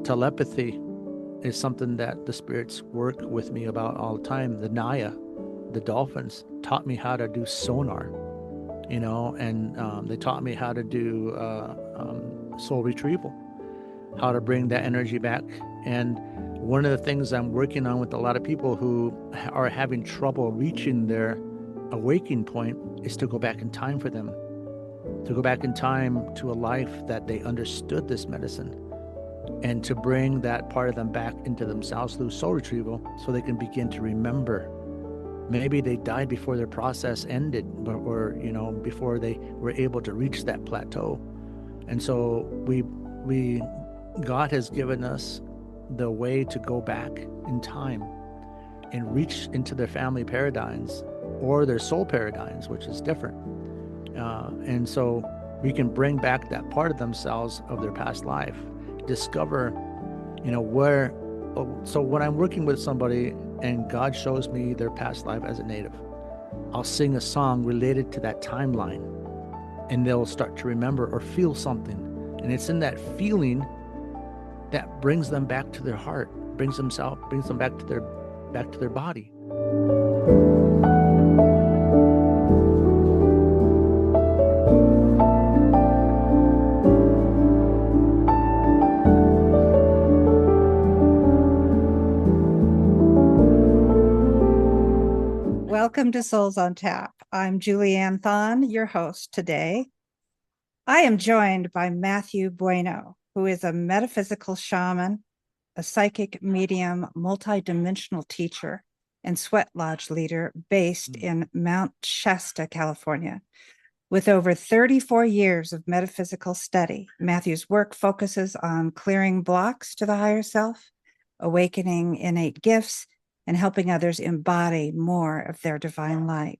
Telepathy is something that the spirits work with me about all the time. The Naya, the dolphins, taught me how to do sonar, and they taught me how to do soul retrieval, how to bring that energy back. And one of the things I'm working on with a lot of people who are having trouble reaching their awakening point is to go back in time for them, to go back in time to a life that they understood this medicine, and to bring that part of them back into themselves through soul retrieval so they can begin to remember. Maybe they died before their process ended, or before they were able to reach that plateau. And so God has given us the way to go back in time and reach into their family paradigms or their soul paradigms, which is different. And so we can bring back that part of themselves of their past life, discover, where. So when I'm working with somebody and God shows me their past life as a native, I'll sing a song related to that timeline, and they'll start to remember or feel something. And it's in that feeling that brings them back to their heart, brings them back to their body. Welcome to Souls on Tap. I'm Julianne Thon, your host today. I am joined by Matthew Bueno, who is a metaphysical shaman, a psychic medium, multidimensional teacher, and sweat lodge leader based in Mount Shasta, California. With over 34 years of metaphysical study, Matthew's work focuses on clearing blocks to the higher self, awakening innate gifts, and helping others embody more of their divine light.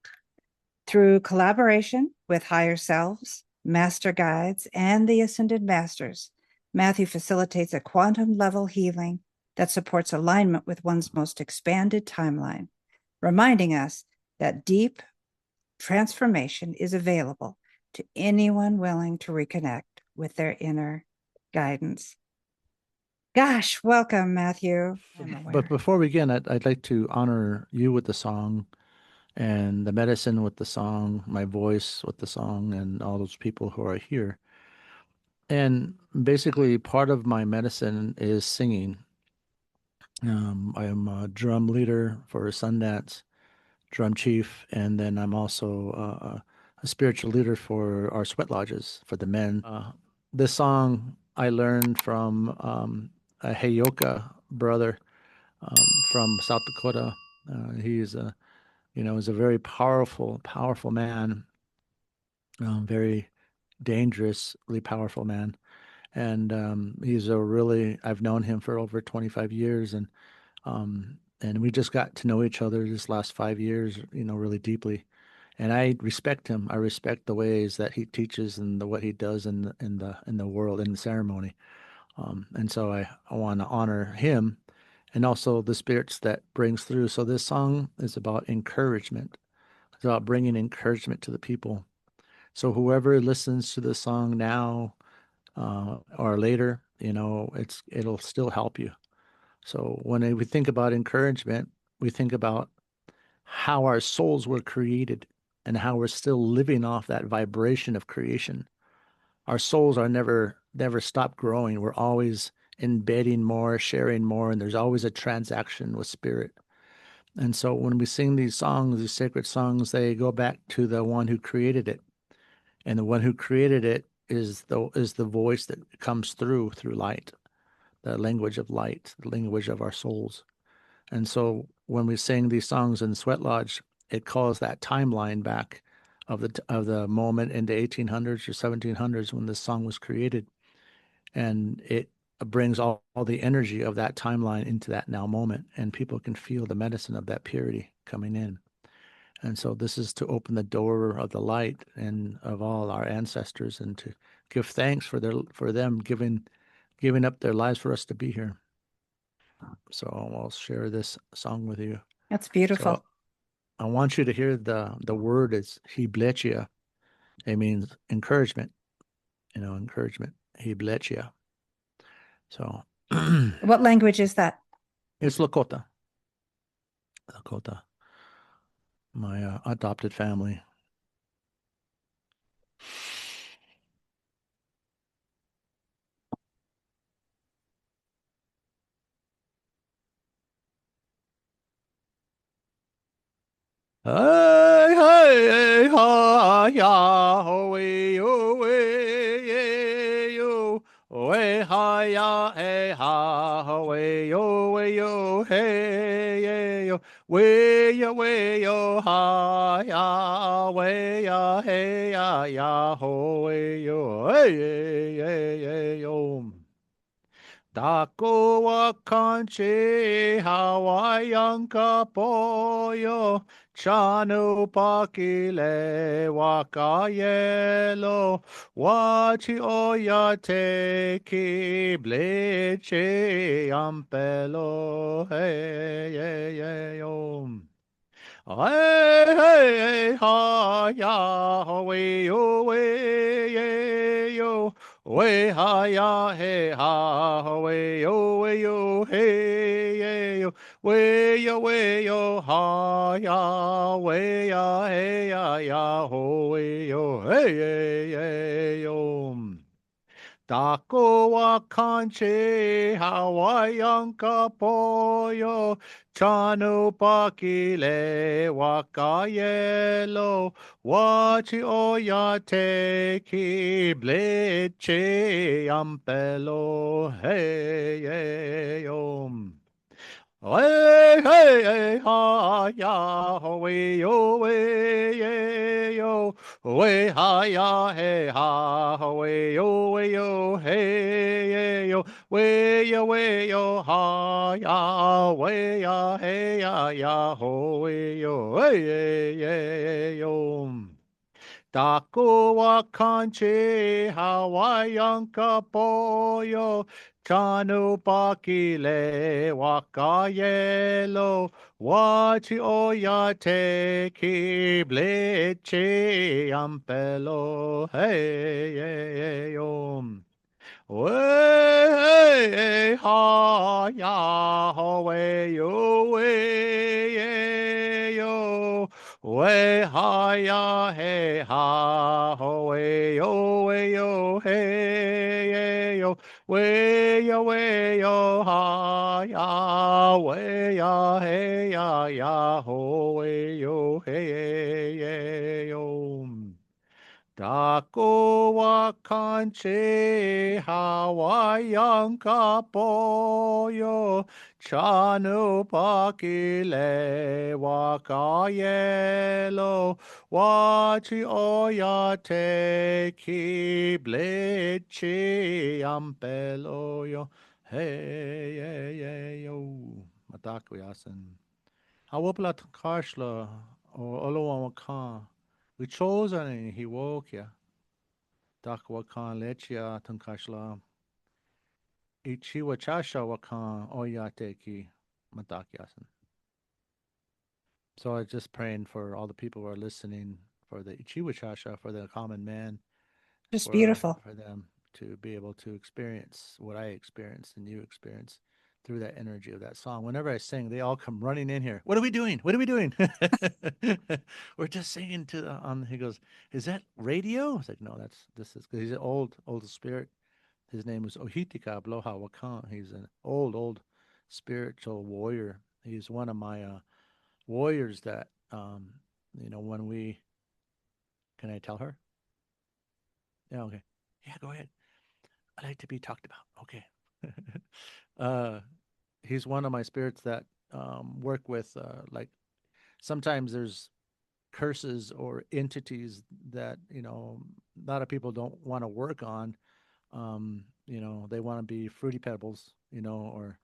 Through collaboration with higher selves, master guides, and the ascended masters, Matthew facilitates a quantum level healing that supports alignment with one's most expanded timeline, reminding us that deep transformation is available to anyone willing to reconnect with their inner guidance. Gosh, welcome, Matthew. But before we begin, I'd like to honor you with the song, and the medicine with the song, my voice with the song, and all those people who are here. And basically, part of my medicine is singing. I am a drum leader for Sundance, drum chief, and then I'm also a spiritual leader for our sweat lodges for the men. This song I learned from a Heyoka brother from South Dakota. He's is a very powerful man, very dangerously powerful man. And I've known him for over 25 years, and we just got to know each other this last 5 years, really deeply. And I respect him. I respect the ways that he teaches and what he does in the world, in the ceremony. And so I want to honor him and also the spirits that brings through. So this song is about encouragement. It's about bringing encouragement to the people. So whoever listens to the song now or later, it'll still help you. So when we think about encouragement, we think about how our souls were created and how we're still living off that vibration of creation. Our souls are never stop growing. We're always embedding more, sharing more, and there's always a transaction with spirit. And so when we sing these songs, these sacred songs, they go back to the one who created it. And the one who created it is the voice that comes through light, the language of light, the language of our souls. And so when we sing these songs in Sweat Lodge, it calls that timeline back of the moment in the 1800s or 1700s when this song was created. And it brings all the energy of that timeline into that now moment, and people can feel the medicine of that purity coming in. And so this is to open the door of the light and of all our ancestors, and to give thanks for them giving up their lives for us to be here. So I'll share this song with you. That's beautiful. So I want you to hear the word is blechya. It means encouragement, encouragement. Blechya. So What language is that? it's Lakota. Lakota, my adopted family. Hey, hey, ha, ya, ho, hey, yo, way, ha, ya, hey, ha, ho, yo, hey, yo, way, yo, ha, ya, way, ya, hey, ya, ho, yo. Dako wa kanchi Hawaiian kapoyo Chanu pakile wakayelo Wachi oya teki bleche ampelo hey hey hey om hey, hey, ha, ya, ho, we, yo, we, ha, ya, hey, ha, ho, hey, yo, ha, ya, ya, ho, yo. Taco wa kanche Hawaiian kapoyo Chanu pakile wakayelo Wachi oyate ki bleche ampelo hey, hey, hey, hey, hey, ha, ya, ho, yo, way, ha, ya, hey, ha, ho, hey, way, yo, ha, ya, way, ya, hey, ya, ho, yo. Taku wa kanchi Hawaiian kapoyo Chanu pakile wakayelo Wachi oyate ki bleche ampelo hey, hey, hey, Way, ha, ya, ho, way, yo. Way, ha, ya, hey, ha, ho, hey, yo. Way, yo, ha, ya, hey, ya, ho, hey, yo. Dako wa kanche Hawaiian kapoyo Chanu pakile wakayelo Wachi oyate ki blechi ampeloyo Hey, hey, hey, yo. Mataku yasen. Hawapla karshla o olo wakan. We chose and he woke ya. Dakwakan lechia tunkashla. Ichiwa chasha wakan oyateki matakyasan. So I was just praying for all the people who are listening, for the Ichiwa chasha, for the common man, Just beautiful. for them to be able to experience what I experienced and you experienced through that energy of that song. Whenever I sing, they all come running in here. What are we doing? What are we doing? We're just singing to the on. He goes, "Is that radio?" I was like, "No, this is because he's an old spirit. His name was Ohitika Bloha Wakan. He's an old spiritual warrior. He's one of my warriors that when we can I tell her? Yeah, okay. Yeah, go ahead. I like to be talked about. Okay. uh, he's one of my spirits that work with like sometimes there's curses or entities that a lot of people don't want to work on. They want to be fruity pebbles, or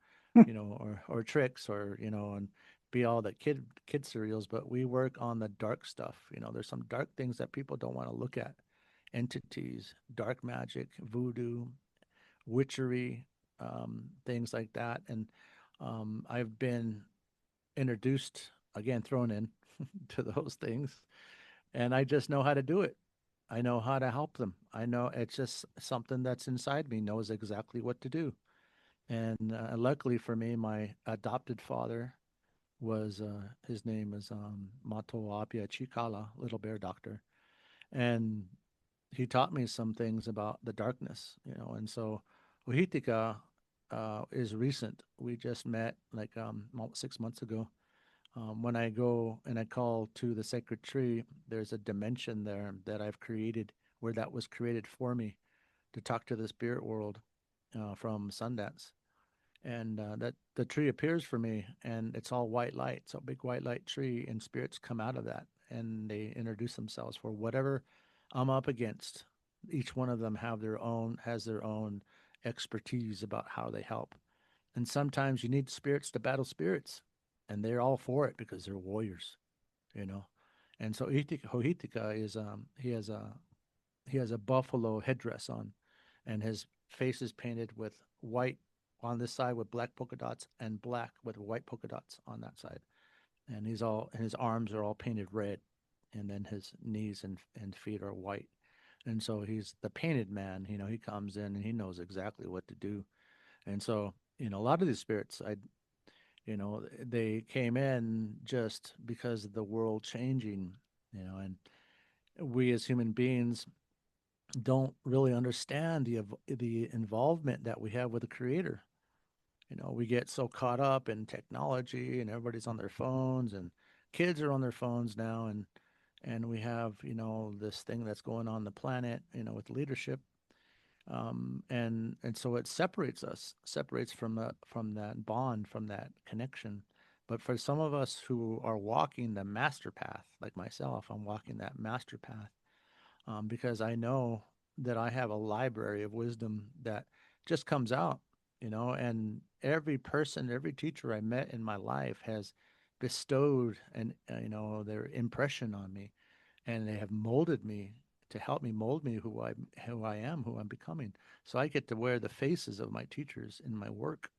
tricks, or and be all the kid cereals. But we work on the dark stuff. There's some dark things that people don't want to look at. Entities, dark magic, voodoo, witchery, things like that. And I've been introduced again, thrown in to those things, and I just know how to do it. I know how to help them. I know it's just something that's inside me knows exactly what to do. And luckily for me, my adopted father was his name is Mato Apia Chikala, Little Bear Doctor, and he taught me some things about the darkness, And so Ohitika is recent. We just met like about 6 months ago. When I go and I call to the sacred tree, there's a dimension there that I've created where that was created for me to talk to the spirit world from Sundance. And that the tree appears for me, and it's all white light. So a big white light tree, and spirits come out of that, and they introduce themselves for whatever I'm up against. Each one of them has their own expertise about how they help. And sometimes you need spirits to battle spirits, and they're all for it because they're warriors, you know. And so Hohitika is he has a buffalo headdress on, and his face is painted with white on this side with black polka dots and black with white polka dots on that side. And his arms are all painted red, and then his knees and feet are white. And so he's the painted man. He comes in and he knows exactly what to do. And so a lot of these spirits, they came in just because of the world changing. And we as human beings don't really understand the involvement that we have with the creator. We get so caught up in technology, and everybody's on their phones, and kids are on their phones now, and we have this thing that's going on the planet, with leadership, and so it separates from that bond, from that connection. But for some of us who are walking the master path, like myself, I'm walking that master path, because I know that I have a library of wisdom that just comes out, and every person, every teacher I met in my life has bestowed their impression on me, and they have molded me to help me mold me who I am, who I'm becoming. So I get to wear the faces of my teachers in my work,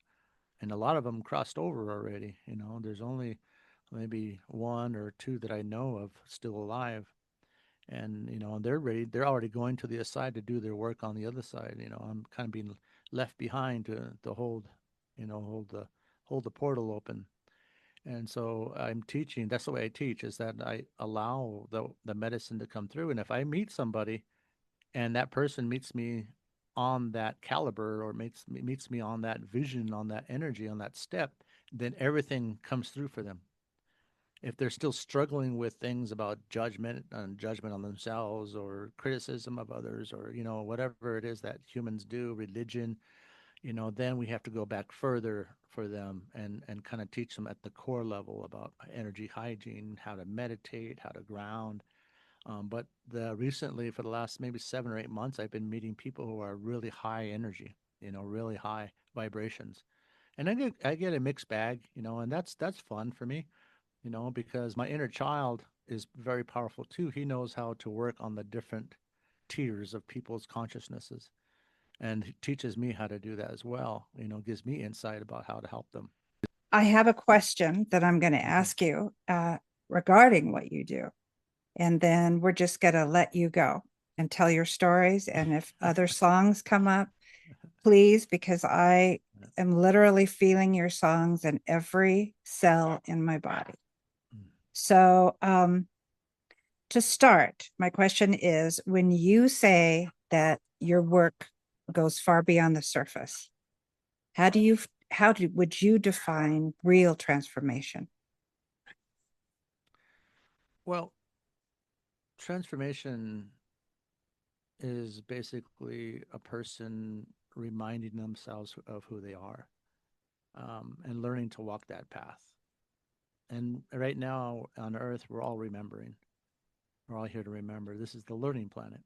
and a lot of them crossed over already. There's only maybe one or two that I know of still alive, and they're ready, they're already going to the side to do their work on the other side. I'm kind of being left behind to hold the portal open. And so I'm teaching, that's the way I teach, is that I allow the medicine to come through. And if I meet somebody and that person meets me on that caliber, or meets me on that vision, on that energy, on that step, then everything comes through for them. If they're still struggling with things about judgment on themselves, or criticism of others, or whatever it is that humans do, religion, then we have to go back further for them, and kind of teach them at the core level about energy hygiene, how to meditate, how to ground. But recently, for the last maybe 7 or 8 months, I've been meeting people who are really high energy, really high vibrations, and I get a mixed bag, and that's fun for me, because my inner child is very powerful too. He knows how to work on the different tiers of people's consciousnesses, and he teaches me how to do that as well. Gives me insight about how to help them. I have a question that I'm going to Mhm. ask you regarding what you do. And then we're just going to let you go and tell your stories. And if other songs come up, please, because I am literally feeling your songs in every cell in my body. So, to start, my question is, when you say that your work goes far beyond the surface, how do you would you define real transformation? Well, transformation is basically a person reminding themselves of who they are, and learning to walk that path. And right now on Earth, we're all remembering. We're all here to remember. This is the learning planet.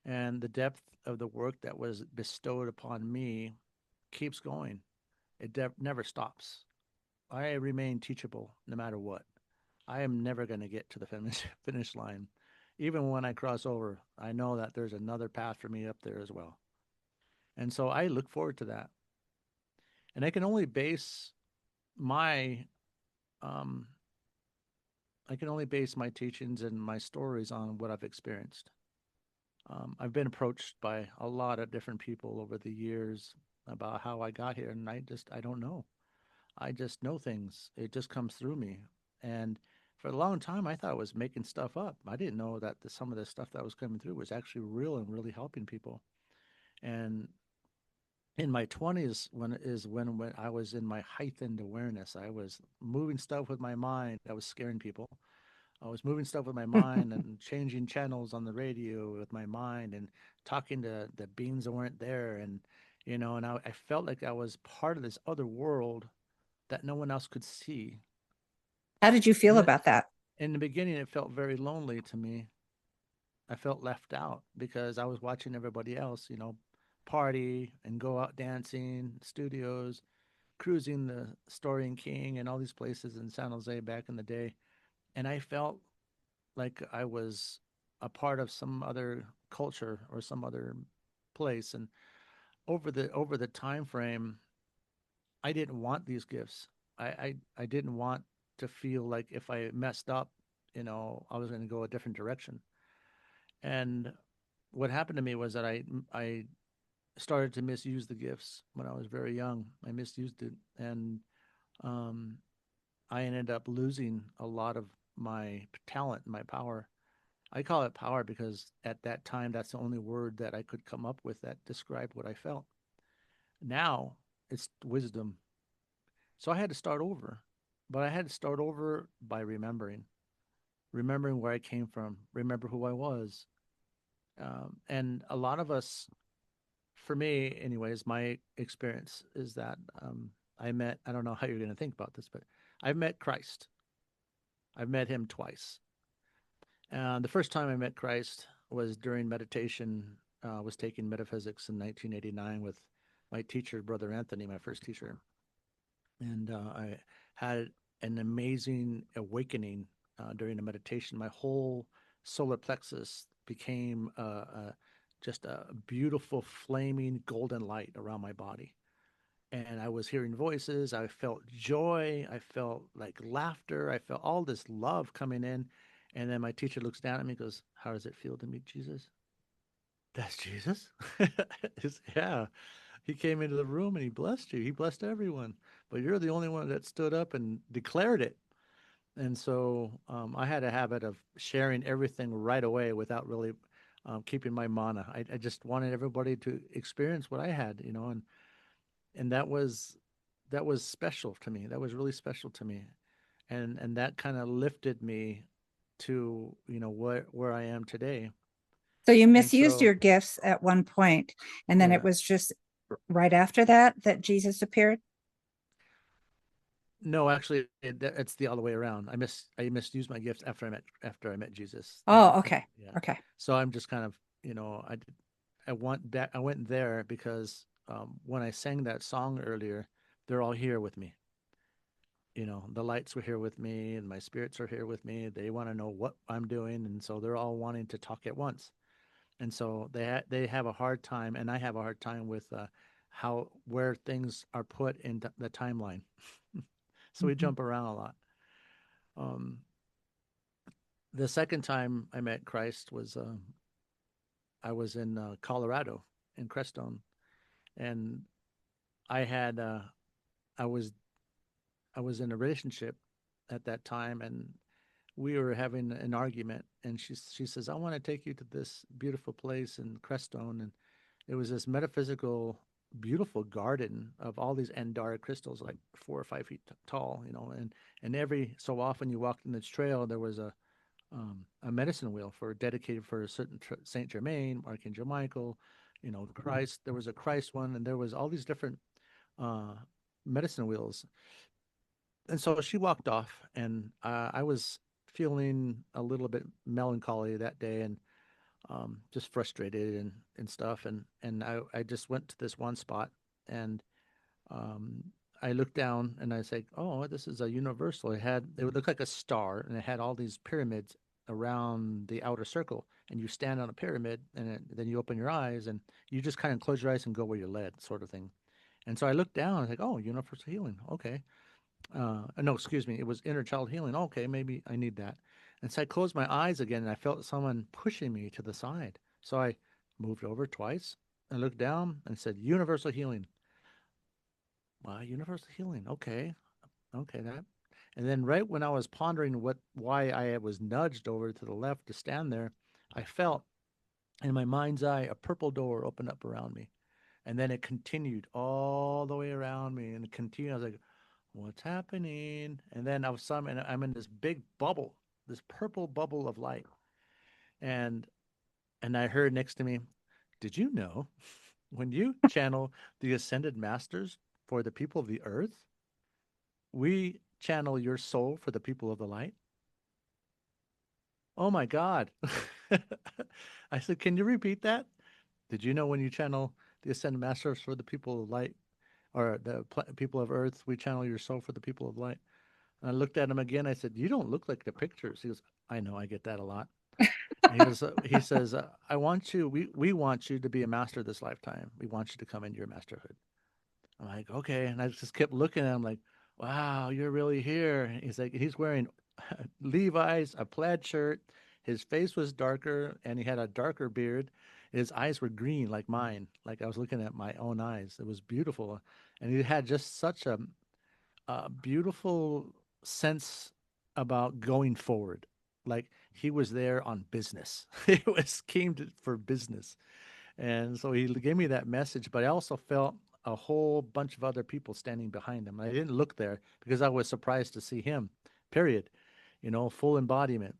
And the depth of the work that was bestowed upon me keeps going. It never stops. I remain teachable no matter what. I am never going to get to the finish line. Even when I cross over, I know that there's another path for me up there as well. And so I look forward to that. And my um, I can only base my teachings and my stories on what I've experienced. I've been approached by a lot of different people over the years, about how I got here, and I don't know. I just know things. It just comes through me. And for a long time, I thought I was making stuff up. I didn't know that some of the stuff that was coming through was actually real and really helping people. And in my 20s, when I was in my heightened awareness, I was moving stuff with my mind. I was scaring people. I was moving stuff with my mind and changing channels on the radio with my mind and talking to the beings that weren't there. And, and I felt like I was part of this other world that no one else could see. How did you feel And about that? in the beginning, it felt very lonely to me. I felt left out because I was watching everybody else, party and go out dancing, studios, cruising the Story and King and all these places in San Jose back in the day. And I felt like I was a part of some other culture or some other place. And over the time frame, I didn't want these gifts. I didn't want to feel like if I messed up, I was going to go a different direction. And what happened to me was that I started to misuse the gifts when I was very young. I misused it, and um, I ended up losing a lot of my talent, my power. I call it power because at that time, that's the only word that I could come up with that described what I felt. Now it's wisdom. So I had to start over, but I had to start over by remembering where I came from, remember who I was. And a lot of us, for me, anyways, my experience is that I don't know how you're going to think about this, but I've met Christ. I've met him twice. The first time I met Christ was during meditation. I was taking metaphysics in 1989 with my teacher, Brother Anthony, my first teacher. And I had an amazing awakening during the meditation. My whole solar plexus became just a beautiful, flaming golden light around my body. And I was hearing voices. I felt joy. I felt like laughter. I felt all this love coming in. And then my teacher looks down at me and goes, "How does it feel to meet Jesus?" That's Jesus? Yeah. He came into the room and he blessed you. He blessed everyone. But you're the only one that stood up and declared it. And so I had a habit of sharing everything right away without really keeping my mana. I just wanted everybody to experience what I had, and that was special to me. That was really special to me, and that kind of lifted me to where I am today. So you And misused so your gifts at one point, and then it yeah, was just right after that that Jesus appeared. no, actually, it's the other way around. I misused my gifts after I met Jesus. Oh, okay. Yeah. Okay. So I'm just kind of I went there because when I sang that song earlier, they're all here with me. The lights were here with me, and my spirits are here with me. They want to know what I'm doing, and so they're all wanting to talk at once. And so they have a hard time, and I have a hard time with how where things are put in the timeline. So we Mhm. jump around a lot. Um, the second time I met Christ was I was in Colorado in Crestone, and I had I was I was in a relationship at that time, and we were having an argument. And she says, "I want to take you to this beautiful place in Crestone," and it was this metaphysical, beautiful garden of all these Andara crystals, like 4 or 5 feet tall, and every so often you walked in this trail, there was a medicine wheel dedicated for a certain Saint Germain, Archangel Michael, Christ. There was a Christ one, and there was all these different uh, medicine wheels. And so she walked off, and I was feeling a little bit melancholy that day, and just frustrated and stuff. And I just went to this one spot, and um, I looked down and I said, "Oh, this is a universal." It would look like a star, and it had all these pyramids around the outer circle. And you stand on a pyramid, and then you open your eyes, and you just kind of close your eyes and go where you're led, sort of thing. And so I looked down, I was like, "Oh, universal healing, okay." No, excuse me, it was inner child healing. Okay, maybe I need that. And so I closed my eyes again, and I felt someone pushing me to the side. So I moved over twice and looked down and said, "Universal healing." Universal healing. Okay. Okay, that. And then right when I was pondering why I was nudged over to the left to stand there, I felt in my mind's eye a purple door open up around me. And then it continued all the way around me and it continued. I was like, what's happening? And then I was and I'm in this big bubble, this purple bubble of light. And I heard next to me, did you know when you channel the ascended masters for the people of the earth, we channel your soul for the people of the light? Oh my God. I said, can you repeat that? Did you know when you channel the ascended masters for the people of light or the people of earth, we channel your soul for the people of light? And I looked at him again. I said, you don't look like the pictures. He goes, I know, I get that a lot. He says, I want you, we want you to be a master this lifetime. We want you to come into your masterhood. I'm like, okay. And I just kept looking at him like, wow, you're really here. He's like, he's wearing Levi's, a plaid shirt. His face was darker and he had a darker beard. His eyes were green like mine, like I was looking at my own eyes. It was beautiful. And he had just such a beautiful sense about going forward. Like he was there on business. He was for business. And so he gave me that message, but I also felt a whole bunch of other people standing behind him. I didn't look there because I was surprised to see him, period. Full embodiment.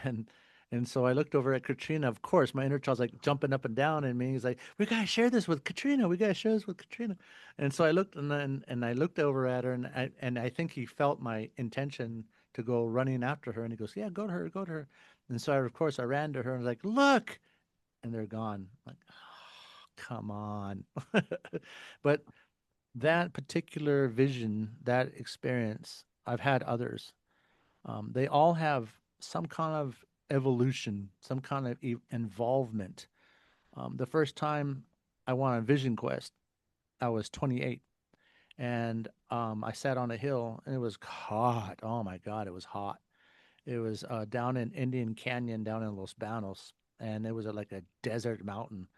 And so I looked over at Katrina. Of course, my inner child's like jumping up and down in me. He's like, "We gotta share this with Katrina. We gotta share this with Katrina." And so I looked and I looked over at her, and I think he felt my intention to go running after her, and he goes, "Yeah, go to her, go to her." And so of course I ran to her and was like, "Look!" And they're gone. I'm like, oh, come on. But that particular vision, that experience, I've had others. They all have some kind of evolution, some kind of involvement. The first time I went on a vision quest, I was 28, and I sat on a hill, and it was hot. Oh my God, it was hot. It was down in Indian Canyon, down in Los Banos, and it was like a desert mountain.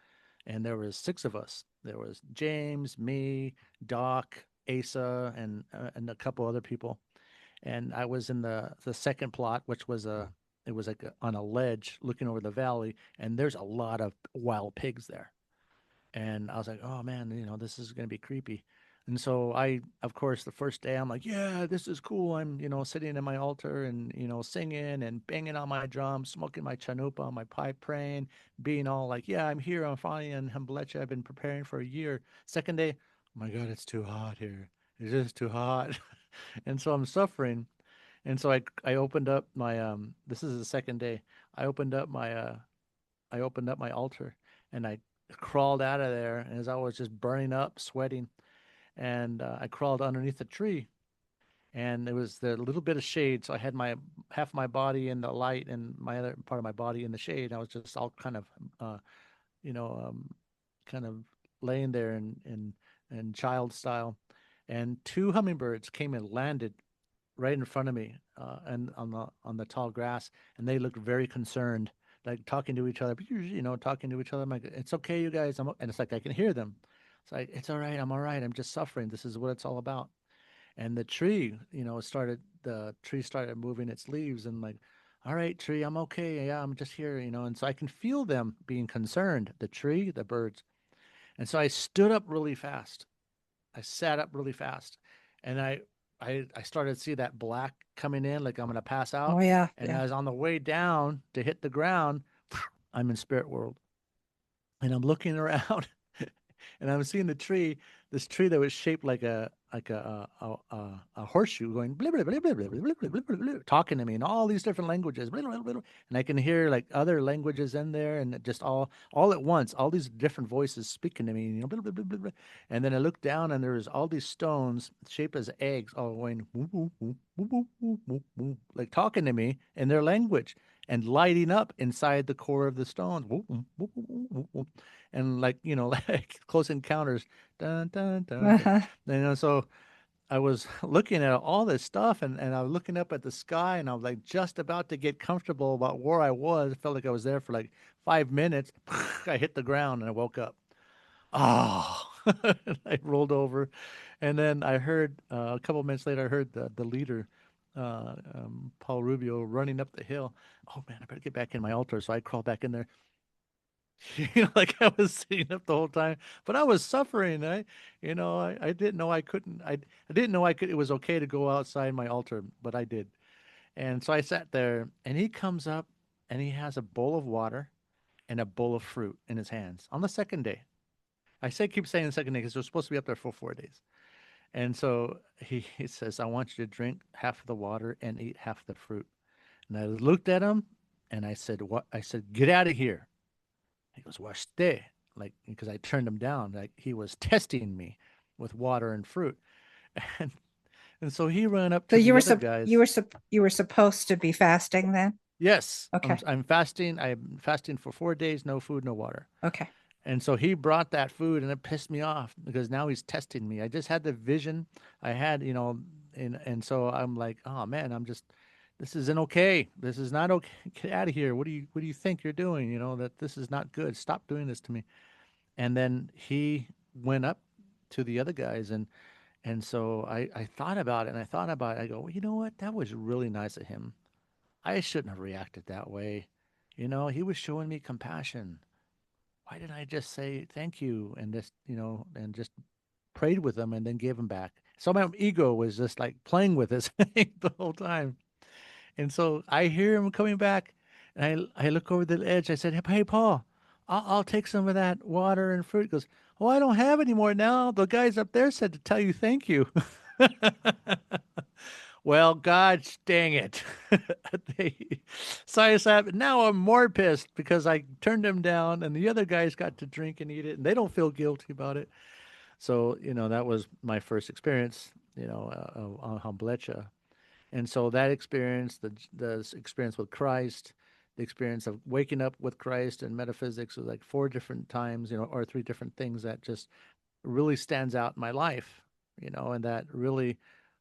And there was six of us. There was James, me, Doc, Asa, and a couple other people, and I was in the second plot, which was it was like on a ledge looking over the valley, and there's a lot of wild pigs there. And I was like, oh man, this is gonna be creepy. And so of course, the first day I'm like, yeah, this is cool. I'm, sitting in my altar and, singing and banging on my drum, smoking my chanupa on my pipe, praying, being all like, yeah, I'm here. I'm finally in blechya. I've been preparing for a year. Second day, oh my God, it's too hot here. It's just too hot. And so I'm suffering. And so I opened up my this is the second day. I opened up my I opened up my altar and I crawled out of there, and as I was just burning up, sweating, and I crawled underneath a tree, and it was the little bit of shade, so I had my half my body in the light and my other part of my body in the shade. I was just all kind of uh you know kind of laying there in child style, and two hummingbirds came and landed right in front of me, and on the tall grass, and they looked very concerned, like talking to each other. Talking to each other. I'm like, "It's okay, you guys." And it's like I can hear them. It's like, "It's all right. I'm all right. I'm just suffering. This is what it's all about." And the tree started moving its leaves, and like, "All right, tree, I'm okay. Yeah, I'm just here." And so I can feel them being concerned. The tree, the birds, and so I stood up really fast. I sat up really fast, and I started to see that black coming in, like I'm gonna pass Oh out. yeah, And yeah. as on the way down to hit the ground, I'm in spirit world, and I'm looking around, and I'm seeing this tree that was shaped like a horseshoe, going blah, blah, blah, blah, blah, blah, blah, blah, blah, blah, talking to me in all these different languages, blah, blah, blah, blah. And I can hear like other languages in there, and just all at once, all these different voices speaking to me, blah, blah, blah, blah, blah. And then I looked down, and there was all these stones shaped as eggs, all going woo, woo, woo, woo, woo, woo, woo, woo, like talking to me in their language and lighting up inside the core of the stones. Woo, woo, woo, woo, woo, woo. And like, like Close Encounters, dun, dun, dun, dun. Uh-huh. So I was looking at all this stuff, and I was looking up at the sky, and I was like just about to get comfortable about where I was. I felt like I was there for like 5 minutes. I hit the ground and I woke up. Oh, I rolled over. And then I heard a couple of minutes later, I heard the leader, Paul Rubio, running up the hill. Oh man, I better get back in my altar. So I crawled back in there, like I was sitting up the whole time, but I was suffering. I didn't know I couldn't. I didn't know I could. It was okay to go outside my altar, but I did. And so I sat there, and he comes up, and he has a bowl of water and a bowl of fruit in his hands on the second day. Keep saying the second day because we're supposed to be up there for 4 days. And so he says, I want you to drink half of the water and eat half the fruit. And I looked at him and I said, what? I said, get out of here. He goes, well, stay. Like, because I turned him down. Like he was testing me with water and fruit. And, and so he ran up So to the other guys. you were supposed to be fasting then? Yes, Okay. I'm fasting. I'm fasting for 4 days, no food, no water. Okay. And so he brought that food and it pissed me off because now he's testing me. I just had the vision I had, and so I'm like, oh man, this isn't okay. This is not okay. Get out of here. What do you think you're doing? That this is not good. Stop doing this to me. And then he went up to the other guys and so I thought about it and I thought about it. I go, well, you know what? That was really nice of him. I shouldn't have reacted that way. He was showing me compassion. Why didn't I just say thank you and and just prayed with him and then gave him back? So my ego was just like playing with this thing the whole time. And so I hear him coming back and I look over the edge. I said, hey, Paul, I'll take some of that water and fruit. He goes, oh, I don't have any more now. The guys up there said to tell you thank you. Well, gosh dang it. they, so I said, now I'm more pissed because I turned him down and the other guys got to drink and eat it and they don't feel guilty about it. So, that was my first experience, on blechya. And so that experience, the experience with Christ, the experience of waking up with Christ and metaphysics was like 4 different times, or 3 different things that just really stands out in my life, and that really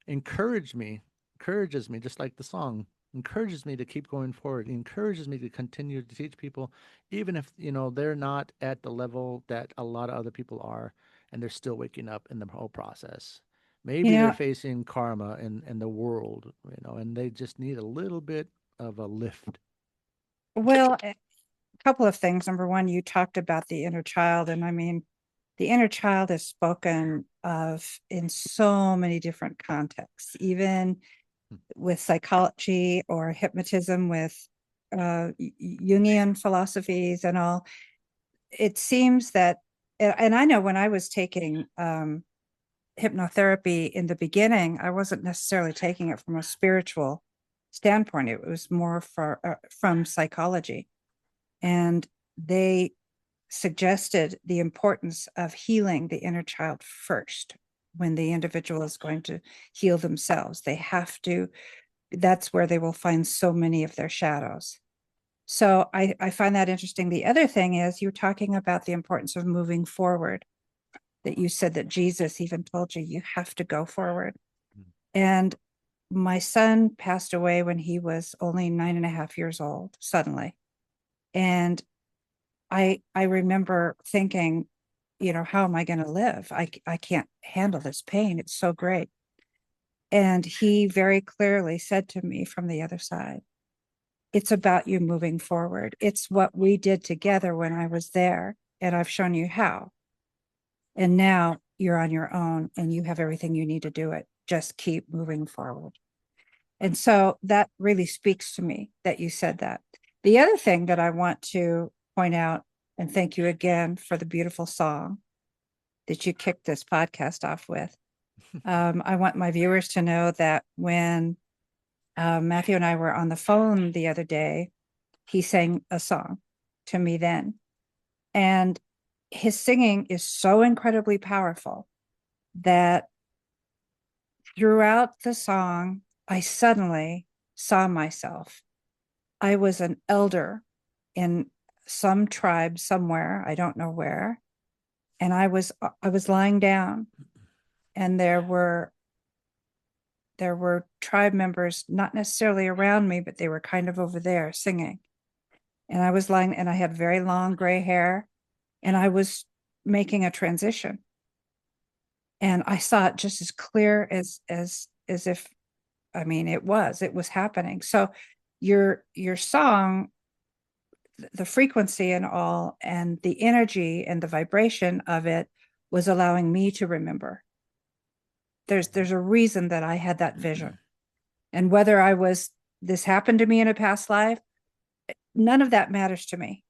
encouraged me, encourages me, just like the song encourages me to keep going forward. It encourages me to continue to teach people, even if, they're not at the level that a lot of other people are, and they're still waking up in the whole process. You Maybe they're know, facing karma in the world, and they just need a little bit of a lift. well, a couple of things. Number one, you talked about the inner child, and I mean, the inner child is spoken of in so many different contexts, even with psychology or hypnotism, with Jungian philosophies and all. It seems that, and I know when I was taking hypnotherapy in the beginning, I wasn't necessarily taking it from a spiritual standpoint. It was more from psychology. And they suggested the importance of healing the inner child first when the individual is going to heal themselves. They have to, that's where they will find so many of their shadows. So I find that interesting. The other thing is you're talking about the importance of moving forward, that you said that Jesus even told you, you have to go forward. And my son passed away when he was only 9.5 years old, suddenly. And I remember thinking, how am I going to live? I can't handle this pain. It's so great. And he very clearly said to me from the other side, it's about you moving forward. It's what we did together when I was there, and I've shown you how. And now you're on your own and you have everything you need to do it. Just keep moving forward. And so that really speaks to me that you said that. The other thing that I want to point out, and thank you again for the beautiful song that you kicked this podcast off with. I want my viewers to know that when Matthew and I were on the phone the other day, he sang a song to me then. And his singing is so incredibly powerful that throughout the song, I suddenly saw myself. I was an elder in some tribe somewhere, I don't know where, and I was lying down, and there were tribe members not necessarily around me, but they were kind of over there singing. And I was lying, and I had very long gray hair, and I was making a transition. And I saw it just as clear as if, I mean, it was happening. So your song, the frequency and all, and the energy and the vibration of it was allowing me to remember. There's a reason that I had that vision. And whether this happened to me in a past life, none of that matters to me.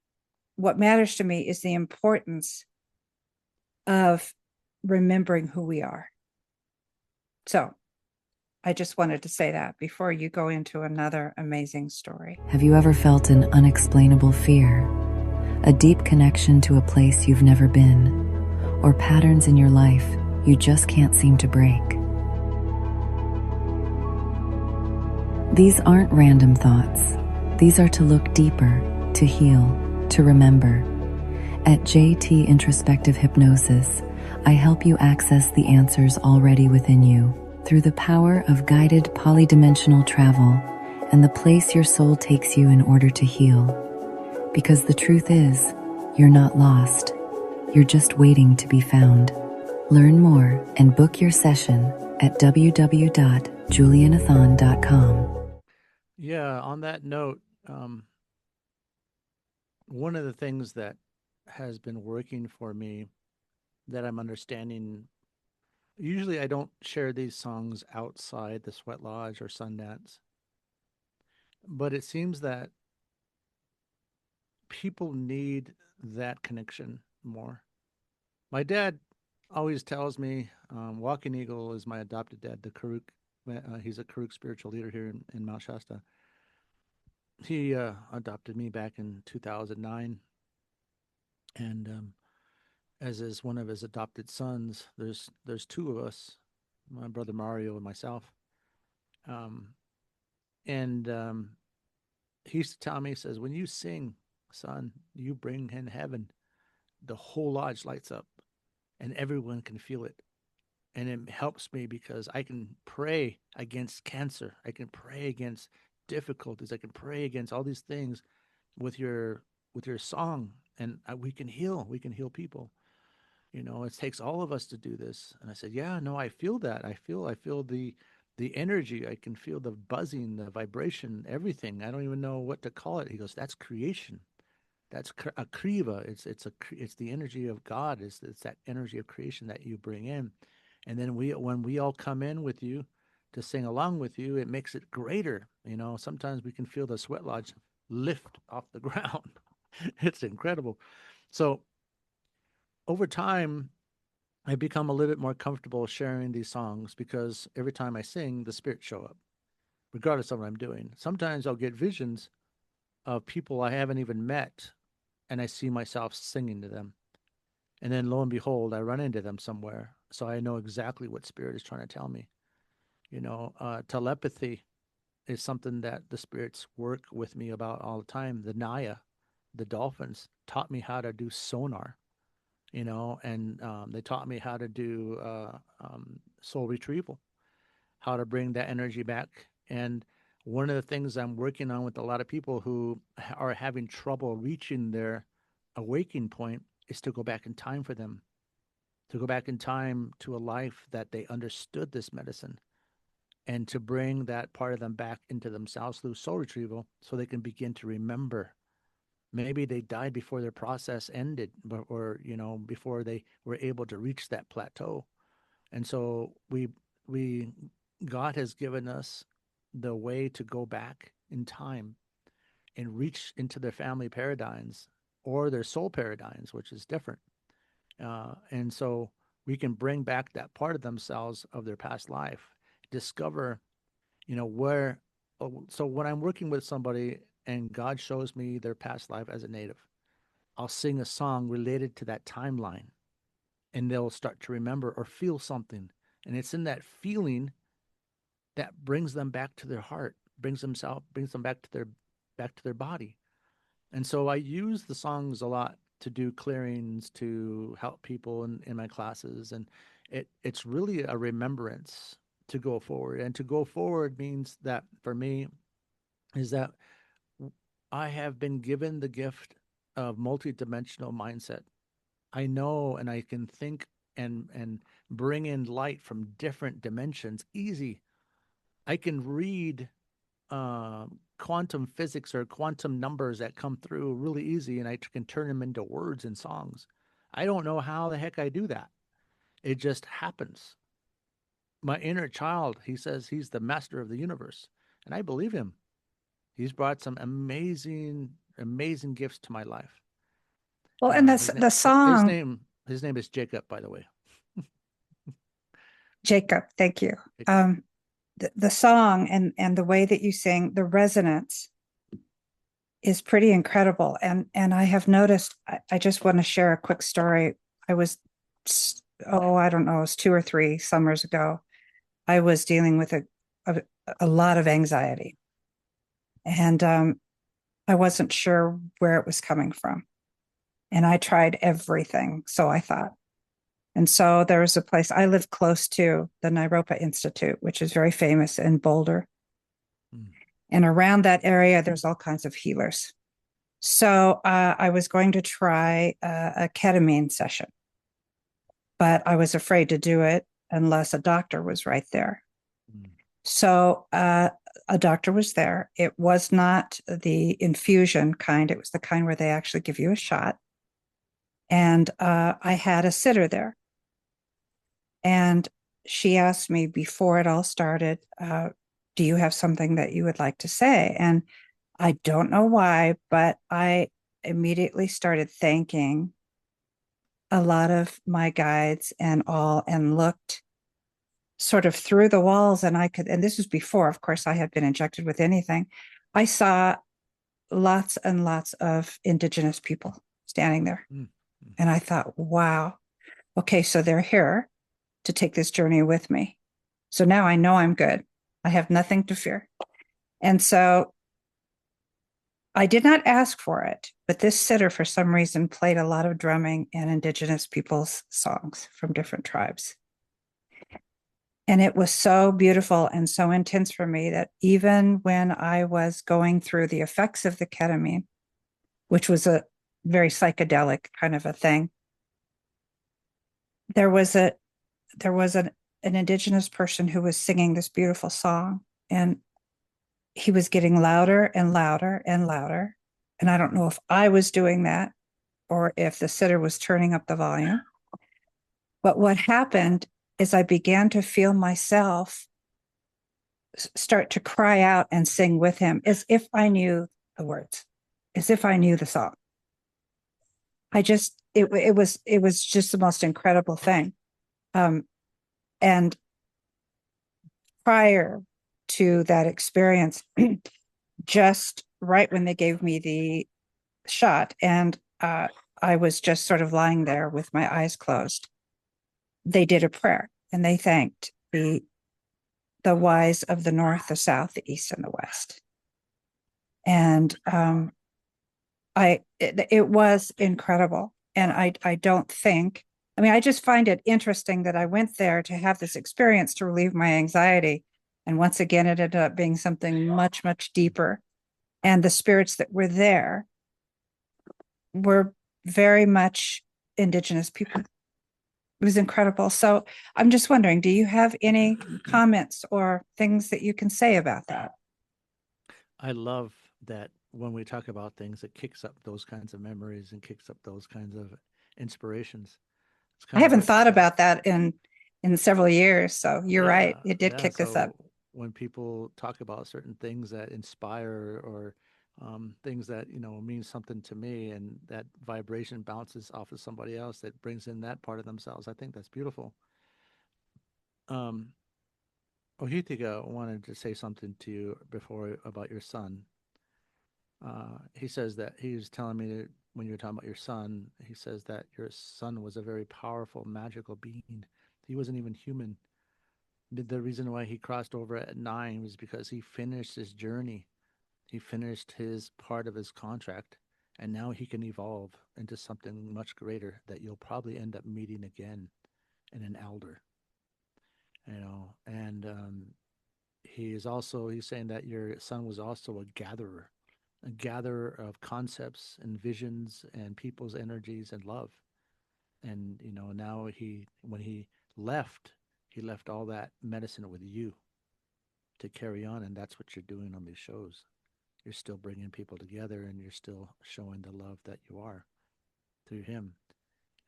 What matters to me is the importance of remembering who we are. So I just wanted to say that before you go into another amazing story. Have you ever felt an unexplainable fear? A deep connection to a place you've never been? Or patterns in your life you just can't seem to break? These aren't random thoughts. These are to look deeper, to heal, to remember. At JT Introspective Hypnosis, I help you access the answers already within you through the power of guided polydimensional travel and the place your soul takes you in order to heal. Because the truth is, you're not lost. You're just waiting to be found. Learn more and book your session at www.julianathon.com. Yeah, on that note, one of the things that has been working for me that I'm understanding, usually I don't share these songs outside the sweat lodge or Sundance, but it seems that people need that connection more. My dad always tells me, Walking Eagle is my adopted dad, the Karuk. He's a Karuk spiritual leader here in Mount Shasta. He adopted me back in 2009, and as is one of his adopted sons, there's two of us, my brother Mario and myself. Um, and he used to tell me, he says, when you sing, son, you bring in heaven. The whole lodge lights up, and everyone can feel it. And it helps me because I can pray against cancer. I can pray against difficulties. I can pray against all these things with your song, and we can heal. We can heal people. It takes all of us to do this. And I said, yeah, no, I feel that. I feel the energy. I can feel the buzzing, the vibration, everything. I don't even know what to call it. He goes, that's creation. That's a kriva. It's the energy of God. It's that energy of creation that you bring in, and then when we all come in with you to sing along with you, it makes it greater. Sometimes we can feel the sweat lodge lift off the ground. It's incredible. So over time, I become a little bit more comfortable sharing these songs because every time I sing, the spirits show up, regardless of what I'm doing. Sometimes I'll get visions of people I haven't even met, and I see myself singing to them. And then lo and behold, I run into them somewhere. So I know exactly what spirit is trying to tell me. Telepathy is something that the spirits work with me about all the time. The Naya, the dolphins, taught me how to do sonar, and they taught me how to do soul retrieval, how to bring that energy back. And one of the things I'm working on with a lot of people who are having trouble reaching their awakening point is to go back in time for them, to go back in time to a life that they understood this medicine, and to bring that part of them back into themselves through soul retrieval so they can begin to remember. Maybe they died before their process ended, or before they were able to reach that plateau. And so we God has given us the way to go back in time and reach into their family paradigms or their soul paradigms, which is different. And so we can bring back that part of themselves of their past life, discover, where. So when I'm working with somebody and God shows me their past life as a native, I'll sing a song related to that timeline, and they'll start to remember or feel something. And it's in that feeling that brings them back to their heart, brings them back to their body. And so I use the songs a lot to do clearings, to help people in my classes. And it's really a remembrance to go forward. And to go forward means that for me is that I have been given the gift of multidimensional mindset. I know and I can think and bring in light from different dimensions easy. I can read quantum physics or quantum numbers that come through really easy, and I can turn them into words and songs. I don't know how the heck I do that. It just happens. My inner child, he says he's the master of the universe, and I believe him. He's brought some amazing gifts to my life. Well, and His name, the his song, name, his name is Jacob, by the way. Jacob, thank you. Jacob. The song and the way that you sing, the resonance is pretty incredible. And I have noticed, I just want to share a quick story. I was, I don't know, it was 2 or 3 summers ago. I was dealing with a, a lot of anxiety. And I wasn't sure where it was coming from. And I tried everything, so I thought. And so there was a place, I live close to the Naropa Institute, which is very famous in Boulder. Mm. And around that area, there's all kinds of healers. So I was going to try a ketamine session, but I was afraid to do it unless a doctor was right there. Mm. So a doctor was there. It was not the infusion kind, it was the kind where they actually give you a shot. And I had a sitter there. And she asked me before it all started, do you have something that you would like to say? And I don't know why, but I immediately started thanking a lot of my guides and all, and looked sort of through the walls. And I could, and this was before, of course, I had been injected with anything. I saw lots and lots of indigenous people standing there. Mm. And I thought, wow, okay, so they're here to take this journey with me. So now I know I'm good. I have nothing to fear. And so I did not ask for it, but this sitter, for some reason, played a lot of drumming and indigenous people's songs from different tribes. And it was so beautiful and so intense for me that even when I was going through the effects of the ketamine, which was a very psychedelic kind of a thing, there was an indigenous person who was singing this beautiful song, and he was getting louder and louder and louder. And I don't know if I was doing that or if the sitter was turning up the volume. But what happened is I began to feel myself start to cry out and sing with him as if I knew the words, as if I knew the song. It was just the most incredible thing. And prior to that experience, just right when they gave me the shot, and I was just sort of lying there with my eyes closed, they did a prayer and they thanked the wise of the north, the south, the east, and the west. And it was incredible. And I don't think, I mean, I just find it interesting that I went there to have this experience to relieve my anxiety. And once again, it ended up being something much, much deeper. And the spirits that were there were very much indigenous people. It was incredible. So I'm just wondering, do you have any comments or things that you can say about that? I love that when we talk about things, it kicks up those kinds of memories and kicks up those kinds of inspirations. It's I kind of haven't what, thought about that in several years. So you're right. yeah, It did yeah. kick this up. So when people talk about certain things that inspire or things that, mean something to me and that vibration bounces off of somebody else that brings in that part of themselves, I think that's beautiful. Um, Ohitiga wanted to say something to you before about your son. He says that he was telling me that when you were talking about your son, he says that your son was a very powerful, magical being. He wasn't even human. The reason why he crossed over at 9 was because he finished his journey. He finished his part of his contract, and now he can evolve into something much greater that you'll probably end up meeting again in an elder. And he's saying that your son was also a gatherer of concepts and visions and people's energies and love. And now when he left all that medicine with you to carry on, and that's what you're doing on these shows. You're still bringing people together, and you're still showing the love that you are through him.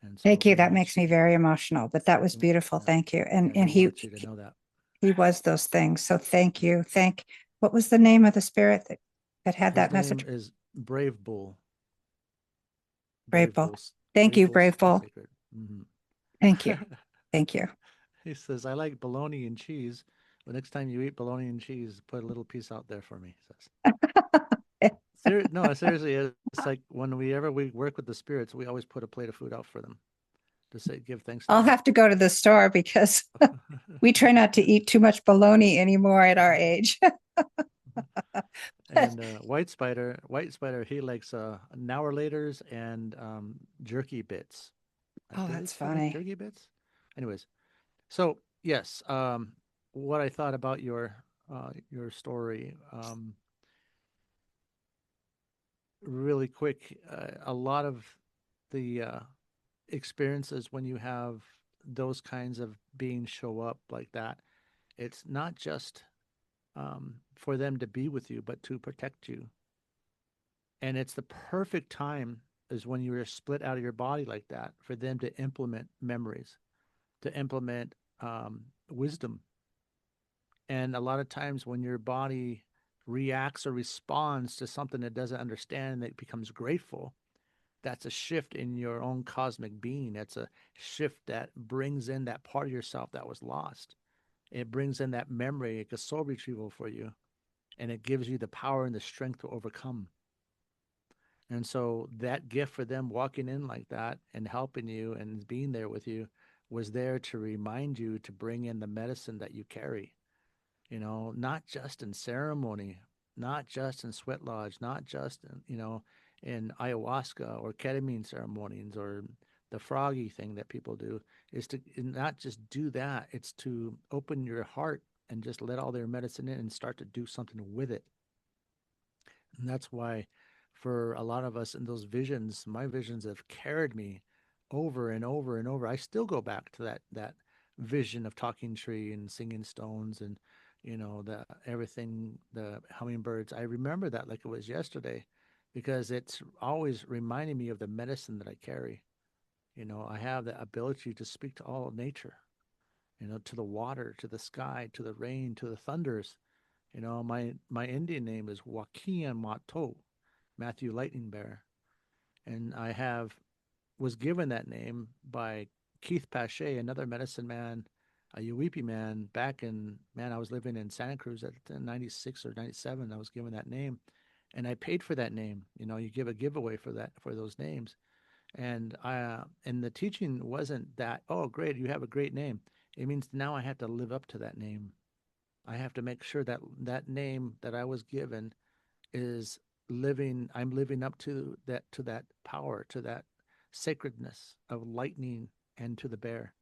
And so Thank you. That makes me very emotional, but that was beautiful. yeah, Thank you. and And he wants you to know that. he was those things. So thank you. What was the name of the spirit that had His that name message? is Brave Bull. Brave Bull. Thank Brave you, Bull Brave Bull. Sacred. Hmm. Thank you. Thank you. He says, I like bologna and cheese. But next time you eat bologna and cheese, put a little piece out there for me, he says. No, seriously, it's like when we work with the spirits, we always put a plate of food out for them to say, give thanks to I'll them. have to go to the store because we try not to eat too much bologna anymore at our age. And white spider, he likes now laters and jerky bits. I Oh, believe that's he likes funny. jerky bits. Anyways, so yes, what I thought about your story, really quick, a lot of the experiences when you have those kinds of beings show up like that, it's not just for them to be with you, but to protect you. And it's the perfect time is when you're split out of your body like that for them to implement memories, to implement wisdom. And a lot of times when your body reacts or responds to something it doesn't understand and it becomes grateful, that's a shift in your own cosmic being. That's a shift that brings in that part of yourself that was lost. It brings in that memory, like a soul retrieval for you, and it gives you the power and the strength to overcome. And so that gift for them walking in like that and helping you and being there with you was there to remind you to bring in the medicine that you carry, not just in ceremony, not just in sweat lodge, not just in ayahuasca or ketamine ceremonies or the froggy thing that people do, is to not just do that. It's to open your heart and just let all their medicine in and start to do something with it. And that's why for a lot of us in those visions, my visions have carried me over and over and over. I still go back to that vision of talking tree and singing stones and the everything, the hummingbirds. I remember that like it was yesterday because it's always reminding me of the medicine that I carry. I have the ability to speak to all of nature, to the water, to the sky, to the rain, to the thunders. My Indian name is Joaquin Mato, Matthew Lightning Bear, and I was given that name by Keith Pache, another medicine man, a Yuipi man. I was living in Santa Cruz at 96 or 97. I was given that name, and I paid for that name. You give a giveaway for those names, and the teaching wasn't that, oh great, you have a great name. It means now I have to live up to that name. I have to make sure that that name that I was given is I'm living up to that power, to that sacredness of lightning and to the bear.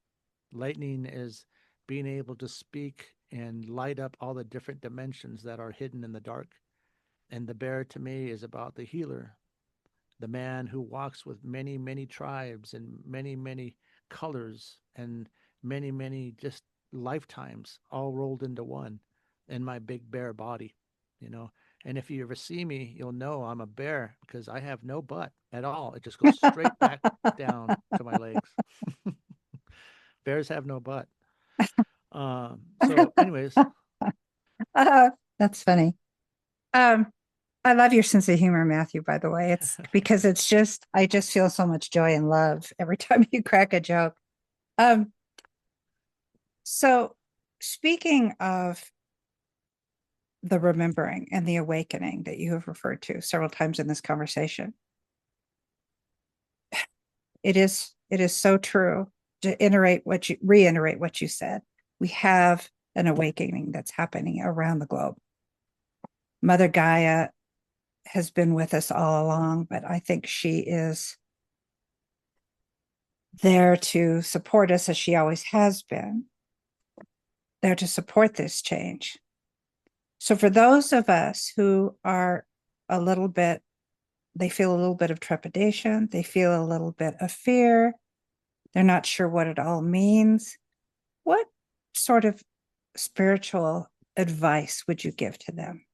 Lightning is being able to speak and light up all the different dimensions that are hidden in the dark. And the bear to me is about the healer, the man who walks with many, many tribes and many, many colors and many, many just lifetimes all rolled into one in my big bear body, you know. And if you ever see me, you'll know I'm a bear because I have no butt at all. It just goes straight back down to my legs. Bears have no butt. Anyways, That's funny. Um, I love your sense of humor, Matthew, by the way. It's because I just feel so much joy and love every time you crack a joke. Um, so speaking of the remembering and the awakening that you have referred to several times in this conversation, it is so true to reiterate what you said. We have an awakening that's happening around the globe. Mother Gaia has been with us all along, but I think she is there to support us as she always has been, there to support this change. So for those of us who are they feel a little bit of trepidation, they feel a little bit of fear, They're not sure what it all means. What sort of spiritual advice would you give to them?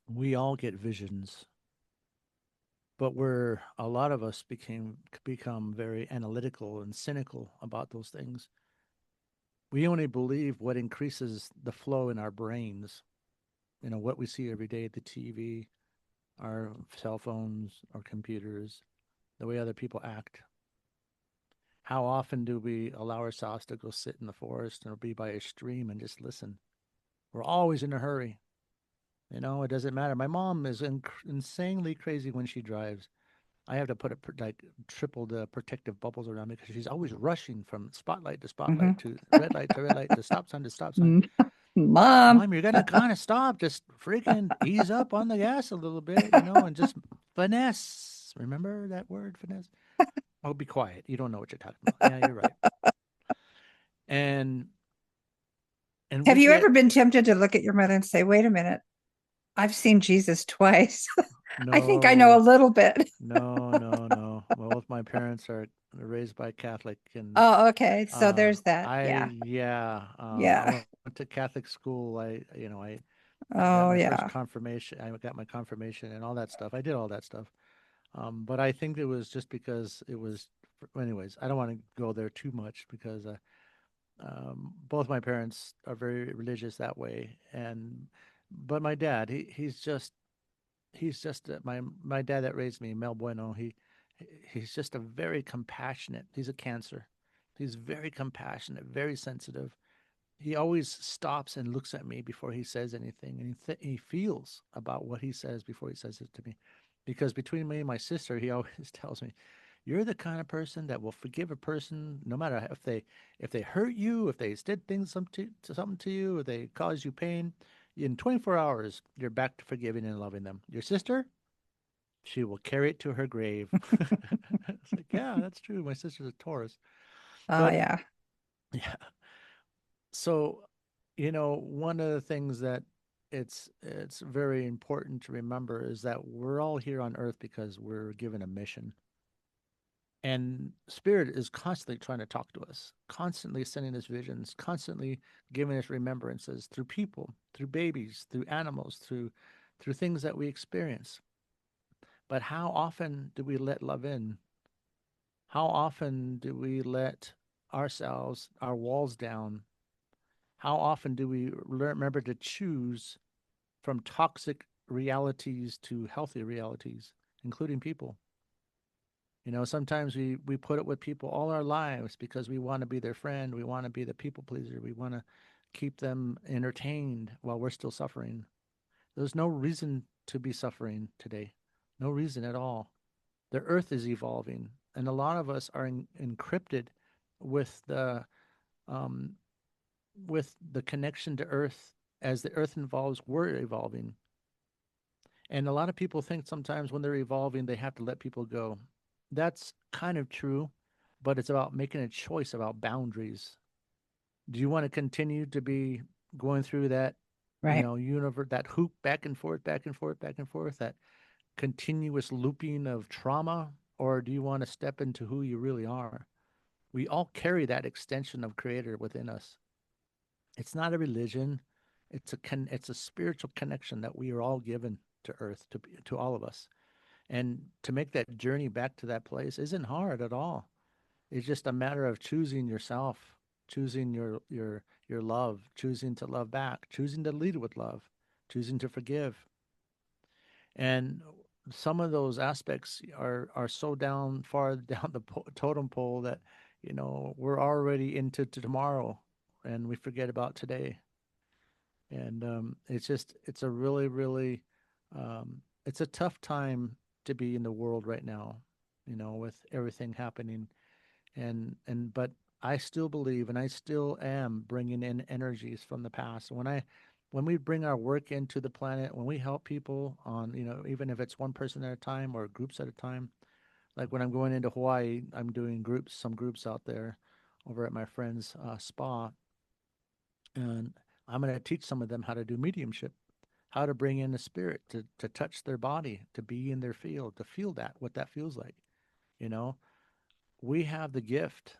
We all get visions, but we're a lot of us become very analytical and cynical about those things. We only believe what increases the flow in our brains. What we see every day, the TV, our cell phones, our computers, the way other people act. How often do we allow ourselves to go sit in the forest or be by a stream and just listen? We're always in a hurry. It doesn't matter. My mom is insanely crazy when she drives. I have to put like triple the protective bubbles around me because she's always rushing from spotlight to spotlight Mhm. to red light to red light to stop sign to stop sign. Mom. Mom, you're gonna kind of stop. Just freaking ease up on the gas a little bit, and just finesse. Remember that word, finesse? Oh, be quiet. You don't know what you're talking about. Yeah, you're right. And and Have we you get ever been tempted to look at your mother and say, wait a minute, I've seen Jesus twice. I think I know a no, little bit. no, no, no. Well, both my parents are raised by Catholic, and Oh, okay. So there's that. Yeah. I Yeah. went to Catholic school. I got Oh, my first yeah. confirmation. I got my confirmation and all that stuff. I did all that stuff. But I think it was just because it was. Anyways, I don't want to go there too much because both my parents are very religious that way, and but my dad, he's just my dad that raised me, Mel Bueno. He's just a very compassionate. He's a Cancer. He's very compassionate, very sensitive. He always stops and looks at me before he says anything, and he feels about what he says before he says it to me. Because between me and my sister, he always tells me, "You're the kind of person that will forgive a person no matter if they hurt you, if they did things something to you, or they cause you pain. In 24 hours, you're back to forgiving and loving them. Your sister, she will carry it to her grave." It's like, yeah, that's true. My sister's a Taurus, Oh, but yeah. yeah. So, one of the things that it's very important to remember is that we're all here on Earth because we're given a mission. And Spirit is constantly trying to talk to us, constantly sending us visions, constantly giving us remembrances through people, through babies, through animals, through things that we experience. But how often do we let love in? How often do we let ourselves, our walls down? How often do we remember to choose from toxic realities to healthy realities, including people? Sometimes we put it with people all our lives because we want to be their friend. We want to be the people pleaser. We want to keep them entertained while we're still suffering. There's no reason to be suffering today. No reason at all. The earth is evolving, and a lot of us are encrypted with the um, connection to earth. As the earth evolves, we're evolving. And a lot of people think sometimes when they're evolving, they have to let people go. That's kind of true, but it's about making a choice about boundaries. Do you want to continue to be going through that, Right. universe, that hoop back and forth, back and forth, back and forth, that continuous looping of trauma? Or do you want to step into who you really are? We all carry that extension of Creator within us. It's not a religion. It's a spiritual connection that we are all given to Earth, to all of us. And to make that journey back to that place isn't hard at all. It's just a matter of choosing yourself, choosing your love, choosing to love back, choosing to lead with love, choosing to forgive. And some of those aspects are so down far down the totem pole that we're already into tomorrow, and we forget about today. And it's a really really it's a tough time to be in the world right now, with everything happening. And but I still believe, and I still am bringing in energies from the past. When we bring our work into the planet, when we help people on, even if it's one person at a time or groups at a time, like when I'm going into Hawaii, I'm doing some groups out there over at my friend's spa, and I'm going to teach some of them how to do mediumship, how to bring in the spirit to touch their body, to be in their field, to feel what that feels like, you know. we have the gift.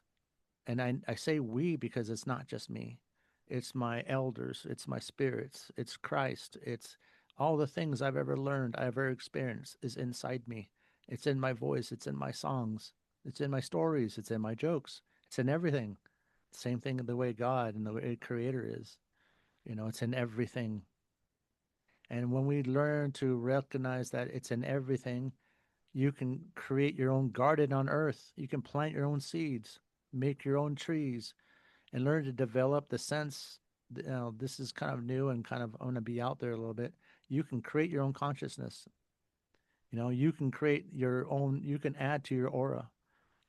And I say we because it's not just me. It's my elders, it's my spirits, it's Christ, it's all the things I've ever learned, I've ever experienced is inside me. It's in my voice, it's in my songs, it's in my stories, it's in my jokes, it's in everything. Same thing in the way God and the way Creator is. It's in everything. And when we learn to recognize that it's in everything, you can create your own garden on earth. You can plant your own seeds, make your own trees, and learn to develop the sense. This is kind of new and kind of I'm going to be out there a little bit. You can create your own consciousness. You can create your own, you can add to your aura.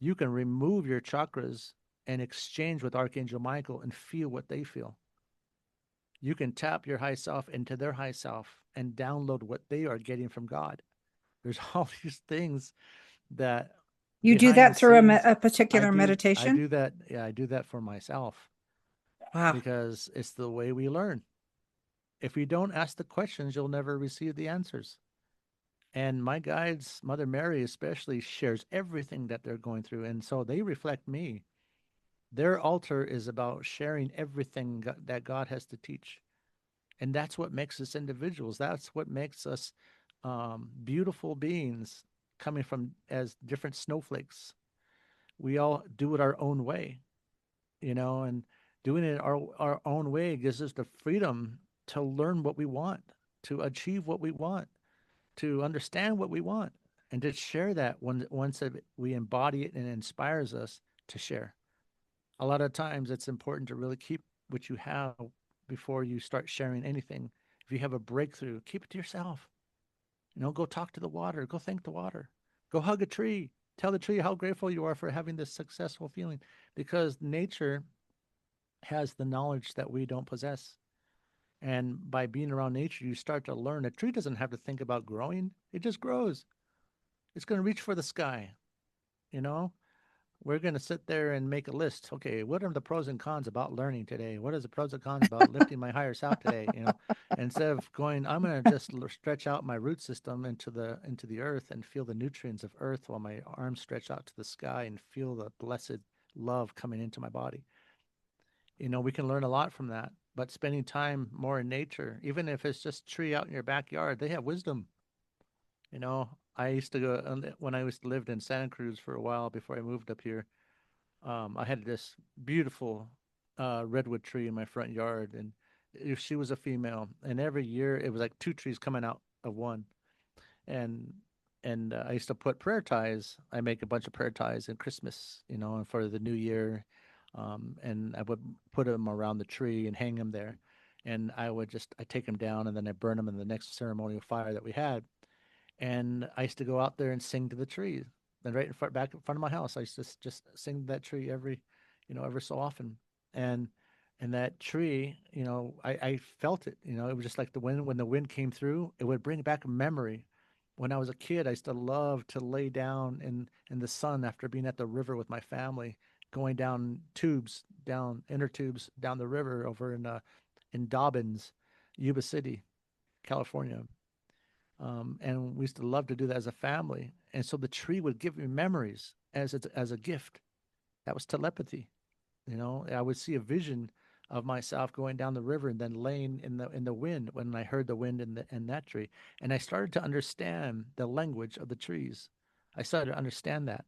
You can remove your chakras and exchange with Archangel Michael and feel what they feel. You can tap your high self into their high self and download what they are getting from God. There's all these things that You do behind the that through scenes a particular I meditation? do that. Yeah, I do that for myself Wow. because it's the way we learn. If you don't ask the questions, you'll never receive the answers. And my guides, Mother Mary especially, shares everything that they're going through. And so they reflect me. Their altar is about sharing everything that God has to teach. And that's what makes us individuals. That's what makes us beautiful beings coming from as different snowflakes. We all do it our own way, and doing it our own way gives us the freedom to learn what we want, to achieve what we want, to understand what we want, and to share that once we embody it and it inspires us to share. A lot of times it's important to really keep what you have before you start sharing anything. If you have a breakthrough, keep it to yourself. Go talk to the water, go thank the water, go hug a tree, tell the tree how grateful you are for having this successful feeling, because nature has the knowledge that we don't possess. And by being around nature, you start to learn a tree doesn't have to think about growing, it just grows. It's going to reach for the sky. You know, we're going to sit there and make a list. Okay, what are the pros and cons about learning today? What is the pros and cons about lifting my higher self today? Instead of going, I'm going to just stretch out my root system into the earth and feel the nutrients of earth while my arms stretch out to the sky and feel the blessed love coming into my body. We can learn a lot from that. But spending time more in nature, even if it's just a tree out in your backyard, they have wisdom. I used to go when I used to live in Santa Cruz for a while before I moved up here. I had this beautiful redwood tree in my front yard, and she was a female. And every year it was like two trees coming out of one. And I used to put prayer ties. I make a bunch of prayer ties in Christmas, and for the New Year, and I would put them around the tree and hang them there. And I take them down and then I burn them in the next ceremonial fire that we had. And I used to go out there and sing to the trees. And right back in front of my house, I used to just sing to that tree every so often. And that tree, I felt it. It was just like the wind. When the wind came through, it would bring back a memory. When I was a kid, I used to love to lay down in the sun after being at the river with my family, going down inner tubes down the river over in Dobbins, Yuba City, California. And we used to love to do that as a family. And so the tree would give me memories as a gift. That was telepathy. I would see a vision of myself going down the river and then laying in the wind when I heard the wind in that tree. And I started to understand the language of the trees. I started to understand that.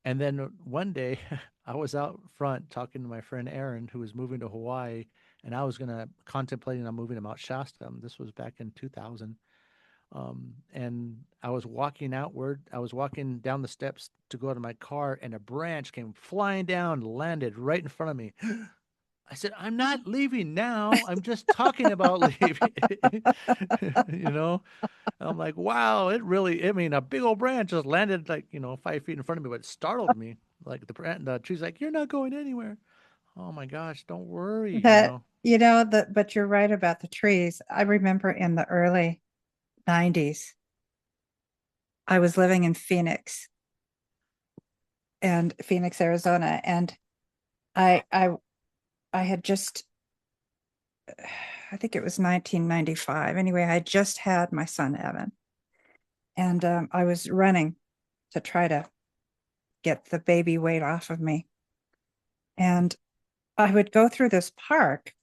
And then one day I was out front talking to my friend Aaron, who was moving to Hawaii, and I was contemplating on moving to Mount Shasta. This was back in 2000. And I was walking outward. I was walking down the steps to go to my car, and a branch came flying down, landed right in front of me. I said, I'm not leaving now. I'm just talking about leaving. you know, I'm like, wow, a big old branch just landed like, 5 feet in front of me, but it startled me. Like the tree's like, you're not going anywhere. Oh my gosh, don't worry, But you're right about the trees. I remember in the early 90s, I was living in Phoenix, Arizona, and I I I had just, I think it was 1995. Anyway, I just had my son Evan, and I was running to try to get the baby weight off of me. And I would go through this park,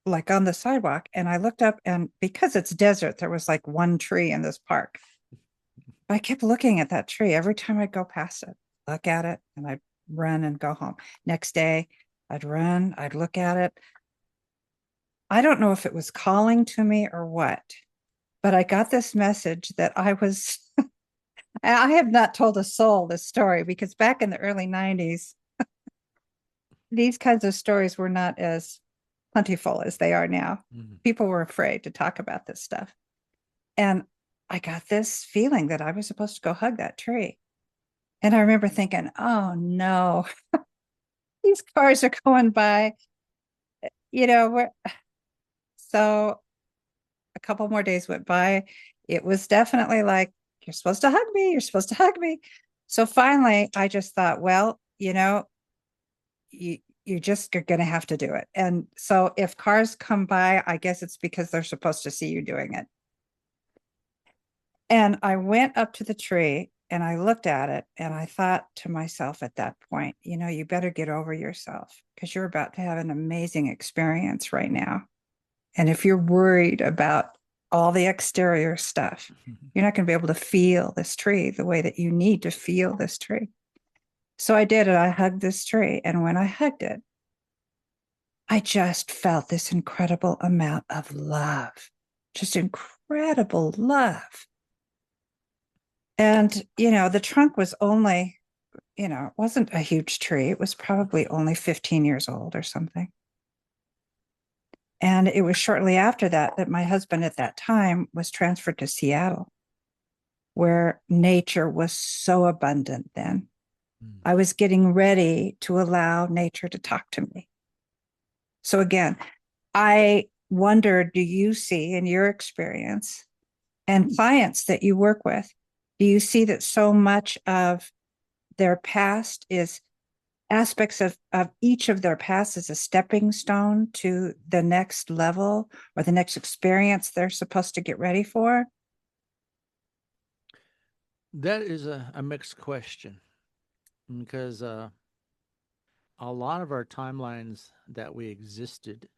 like on the sidewalk, and I looked up, and because it's desert, there was like one tree in this park. I kept looking at that tree every time I'd go past it, look at it, and I'd run and go home. Next day, I'd run, I'd look at it. I don't know if it was calling to me or what, but I got this message that I was, I have not told a soul this story because back in the early 90s, these kinds of stories were not as plentiful as they are now. Mhm. People were afraid to talk about this stuff. And I got this feeling that I was supposed to go hug that tree. And I remember thinking, oh no, these cars are going by, you know, so a couple more days went by. It was definitely like, you're supposed to hug me. You're supposed to hug me. So finally, I just thought, well, you just are going to have to do it. And so if cars come by, I guess it's because they're supposed to see you doing it. And I went up to the tree and I looked at it and I thought to myself at that point, you better get over yourself because you're about to have an amazing experience right now. And if you're worried about all the exterior stuff, you're not going to be able to feel this tree the way that you need to feel this tree. So I did it. I hugged this tree. And when I hugged it, I just felt this incredible amount of love, just incredible love. And, the trunk was only, it wasn't a huge tree. It was probably only 15 years old or something. And it was shortly after that my husband at that time was transferred to Seattle, where nature was so abundant then. I was getting ready to allow nature to talk to me. So again, I wonder, do you see in your experience and clients that you work with, do you see that so much of their past is aspects of each of their past is a stepping stone to the next level or the next experience they're supposed to get ready for? That is a mixed question because a lot of our timelines that we existed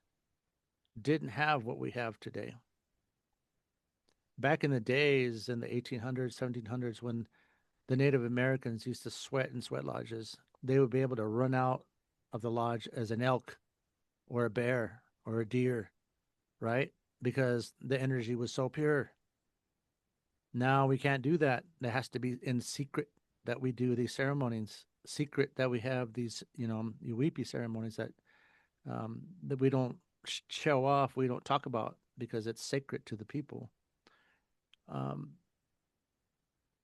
didn't have what we have today. Back in the days in the 1800s, 1700s, when the Native Americans used to sweat in sweat lodges, they would be able to run out of the lodge as an elk or a bear or a deer, right? Because the energy was so pure. Now we can't do that. It has to be in secret that we do these ceremonies, secret that we have these, weepy ceremonies that we don't show off, we don't talk about because it's sacred to the people. Um,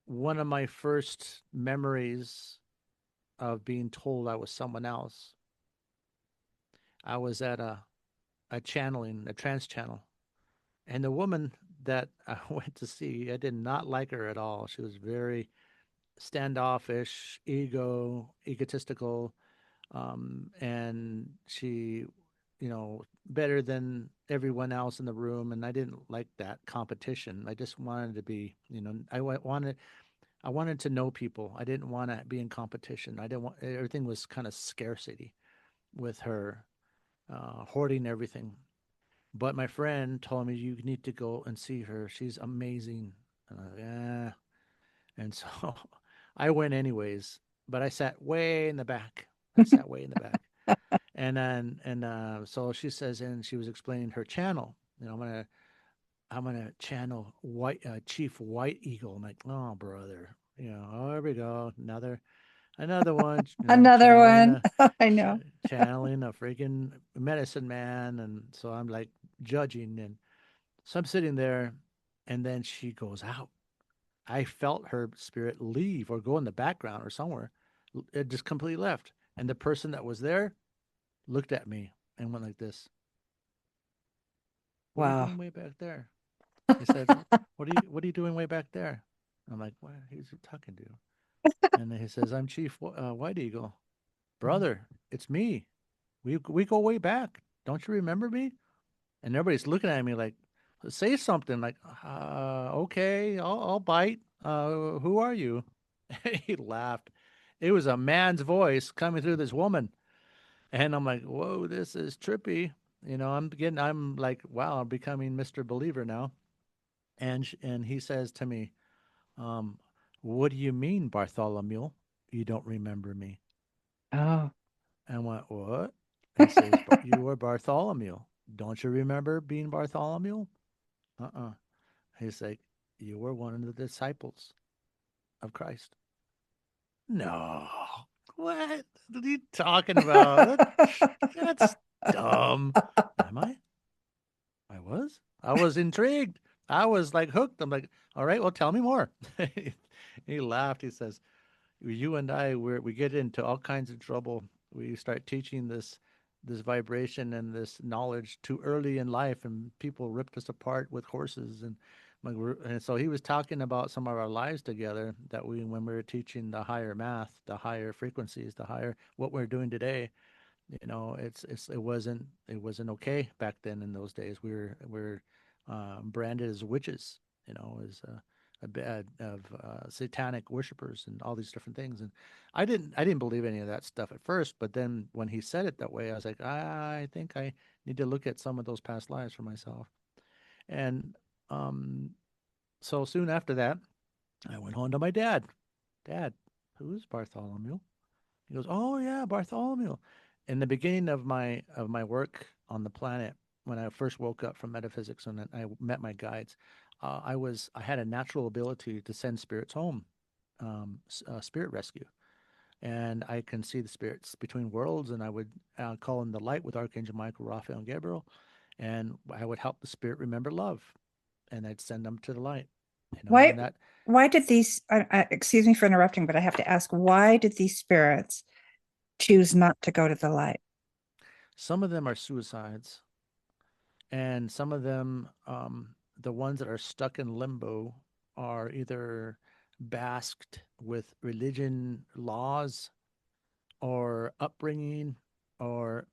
One of my first memories of being told I was someone else, I was at a channeling, a trance channel. And the woman that I went to see, I did not like her at all. She was very standoffish, egotistical, and she, better than everyone else in the room. And I didn't like that competition. I just wanted to be, I wanted to know people. I didn't want to be in competition. I didn't want everything was kind of scarcity with her, hoarding everything. But my friend told me you need to go and see her. She's amazing. And I was like, yeah. And so I went anyways, but I sat way in the back. I sat way in the back. So she says, and she was explaining her channel. I'm gonna channel Chief White Eagle. I'm like, oh brother, oh, here we go, another one, Another one. I know. channeling a freaking medicine man, and so I'm like judging, and so I'm sitting there, and then she goes out. I felt her spirit leave or go in the background or somewhere. It just completely left, and the person that was there looked at me and went like this. What are you Wow. doing way back there? He said, "What are you doing way back there?" I'm like, "What? Who's he talking to?" And then he says, "I'm Chief White Eagle, brother. It's me. We go way back. Don't you remember me?" And everybody's looking at me like, "Say something." Like, okay, I'll bite. Who are you?" And he laughed. it was a man's voice coming through this woman. And I'm like, whoa, this is trippy. I'm like, wow, I'm becoming Mr. Believer now. And he says to me, um, what do you mean, Bartholomew? You don't remember me? Oh. And I went, what? He says, you were Bartholomew. Don't you remember being Bartholomew? Uh-uh. He's like, you were one of the disciples of Christ. No. What are you talking about? That's dumb. Am I? I was. I was intrigued. I was like hooked. I'm like, all right, well, tell me more. He laughed. He says, you and I, we get into all kinds of trouble. We start teaching this vibration and this knowledge too early in life, and people ripped us apart with horses. And so he was talking about some of our lives together that when we were teaching the higher math, the higher frequencies, the higher what we're doing today. It wasn't okay back then in those days. We're branded as witches, as a bad of satanic worshipers and all these different things. And I didn't believe any of that stuff at first, but then when he said it that way, I was like, I think I need to look at some of those past lives for myself. And um, so soon after that, I went home to my dad. Dad, who's Bartholomew? He goes, "Oh yeah, Bartholomew." In the beginning of my work on the planet, when I first woke up from metaphysics and I met my guides, I had a natural ability to send spirits home, spirit rescue, and I can see the spirits between worlds, and I would call in the light with Archangel Michael, Raphael, and Gabriel, and I would help the spirit remember love, and I'd send them to the light, Why and that why did these excuse me for interrupting, but I have to ask, why did these spirits choose not to go to the light? some of them are suicides. And some of them, the ones that are stuck in limbo, are either basked with religion laws or upbringing, or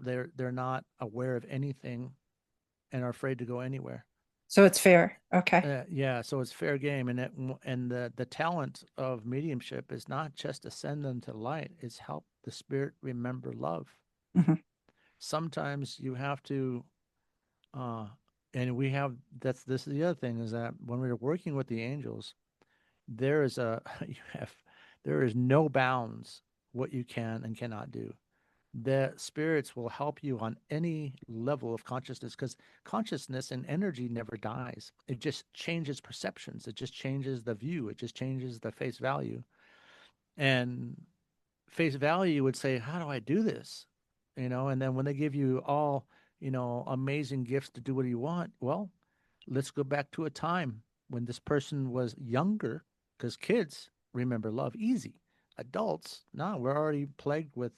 they're not aware of anything and are afraid to go anywhere. So it's fair. Okay. Yeah, so it's fair game, and the talent of mediumship is not just to send them to light; it's help the spirit remember love. Mhm. Sometimes you have to Uh, and we have this is the other thing is that when we're working with the angels, there is a you have there is no bounds what you can and cannot do. The spirits will help you on any level of consciousness because consciousness and energy never dies. It just changes perceptions. It just changes the view. It just changes the face value. And face value would say, how do I do this? And then when they give you all, amazing gifts to do what you want, well, let's go back to a time when this person was younger, because kids remember love easy. Adults, no, we're already plagued with,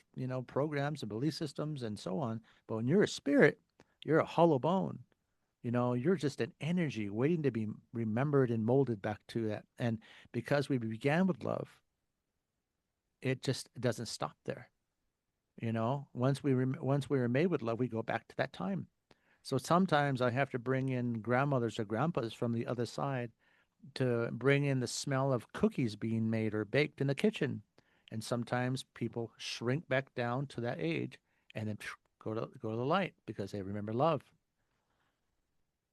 programs and belief systems and so on. But when you're a spirit, you're a hollow bone. You're just an energy waiting to be remembered and molded back to that. And because we began with love, it just doesn't stop there. Once we were made with love, we go back to that time. So sometimes I have to bring in grandmothers or grandpas from the other side to bring in the smell of cookies being made or baked in the kitchen. And sometimes people shrink back down to that age and then go to the light because they remember love.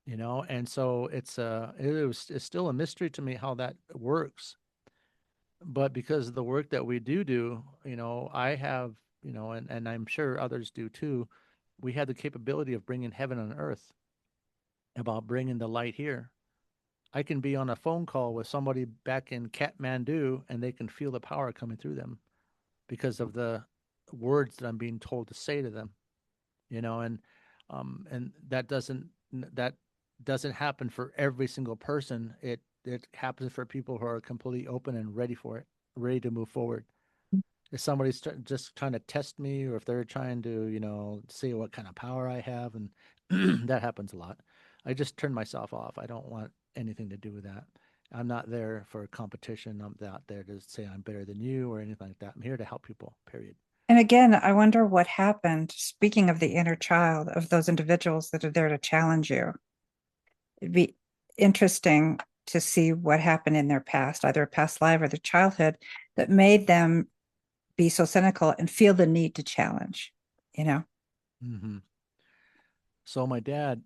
And so it's still a mystery to me how that works. But because of the work that we do, I have, and I'm sure others do too, we have the capability of bringing heaven on earth, about bringing the light here. I can be on a phone call with somebody back in Kathmandu and they can feel the power coming through them because of the words that I'm being told to say to them, and that doesn't happen for every single person. It happens for people who are completely open and ready for it, ready to move forward. If somebody's just trying to test me, or if they're trying to, see what kind of power I have, and that happens a lot, I just turn myself off. I don't want anything to do with that. I'm not there for competition. I'm not there to say I'm better than you or anything like that. I'm here to help people, period. And again, I wonder what happened, speaking of the inner child of those individuals that are there to challenge you. It'd be interesting to see what happened in their past, either a past life or their childhood, that made them be so cynical and feel the need to challenge, you know? Hmm. So my dad,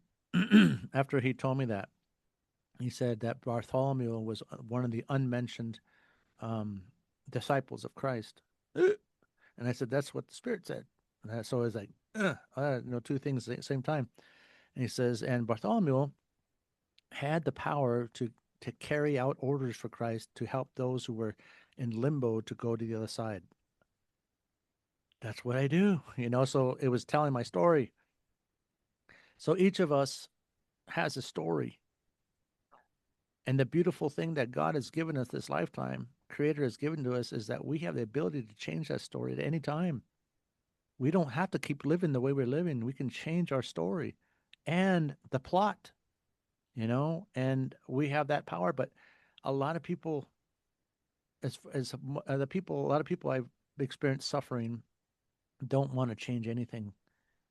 after he told me that, he said that Bartholomew was one of the unmentioned um, disciples of Christ. And I said, that's what the Spirit said. So I was like, two things at the same time. And he says, and Bartholomew had the power to carry out orders for Christ to help those who were in limbo to go to the other side. That's what I do, So it was telling my story. So each of us has a story. And the beautiful thing that God has given us this lifetime, Creator has given to us, is that we have the ability to change that story at any time. We don't have to keep living the way we're living. We can change our story and the plot, and we have that power. But a lot of people, as the people, a lot of people I've experienced suffering don't want to change anything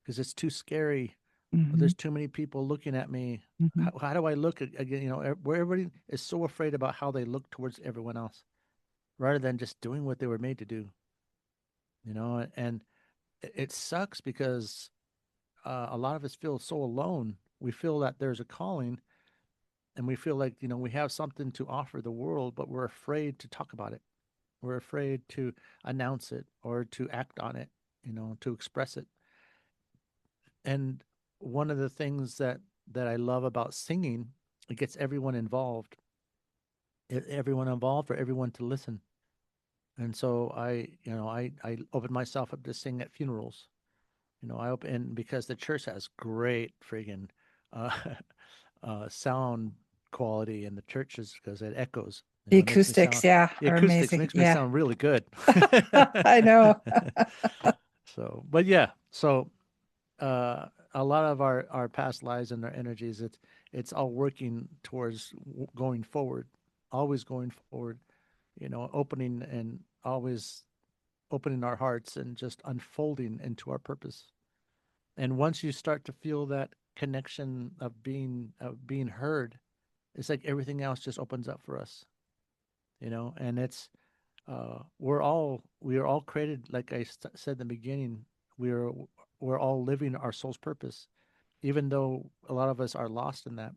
because it's too scary. Mm-hmm. There's too many people looking at me. Mm-hmm. How do I look again? Where everybody is so afraid about how they look towards everyone else rather than just doing what they were made to do, and it sucks because a lot of us feel so alone. We feel that there's a calling and we feel like, we have something to offer the world, but we're afraid to talk about it. We're afraid to announce it or to act on it, to express it. And one of the things that I love about singing, it gets everyone involved, everyone involved for everyone to listen. And so I open myself up to sing at funerals. I open because the church has great friggin' uh, sound quality in the churches because it echoes. The It makes me acoustics, sound. yeah, The are acoustics amazing. makes me Yeah. sound really good. I know. So, but yeah, so a lot of our past lives and our energies, it's all working towards going forward, always going forward. Opening and always opening our hearts and just unfolding into our purpose. And once you start to feel that connection of being heard, it's like everything else just opens up for us, and it's we are all created, like I said in the beginning. We're all living our soul's purpose, even though a lot of us are lost in that.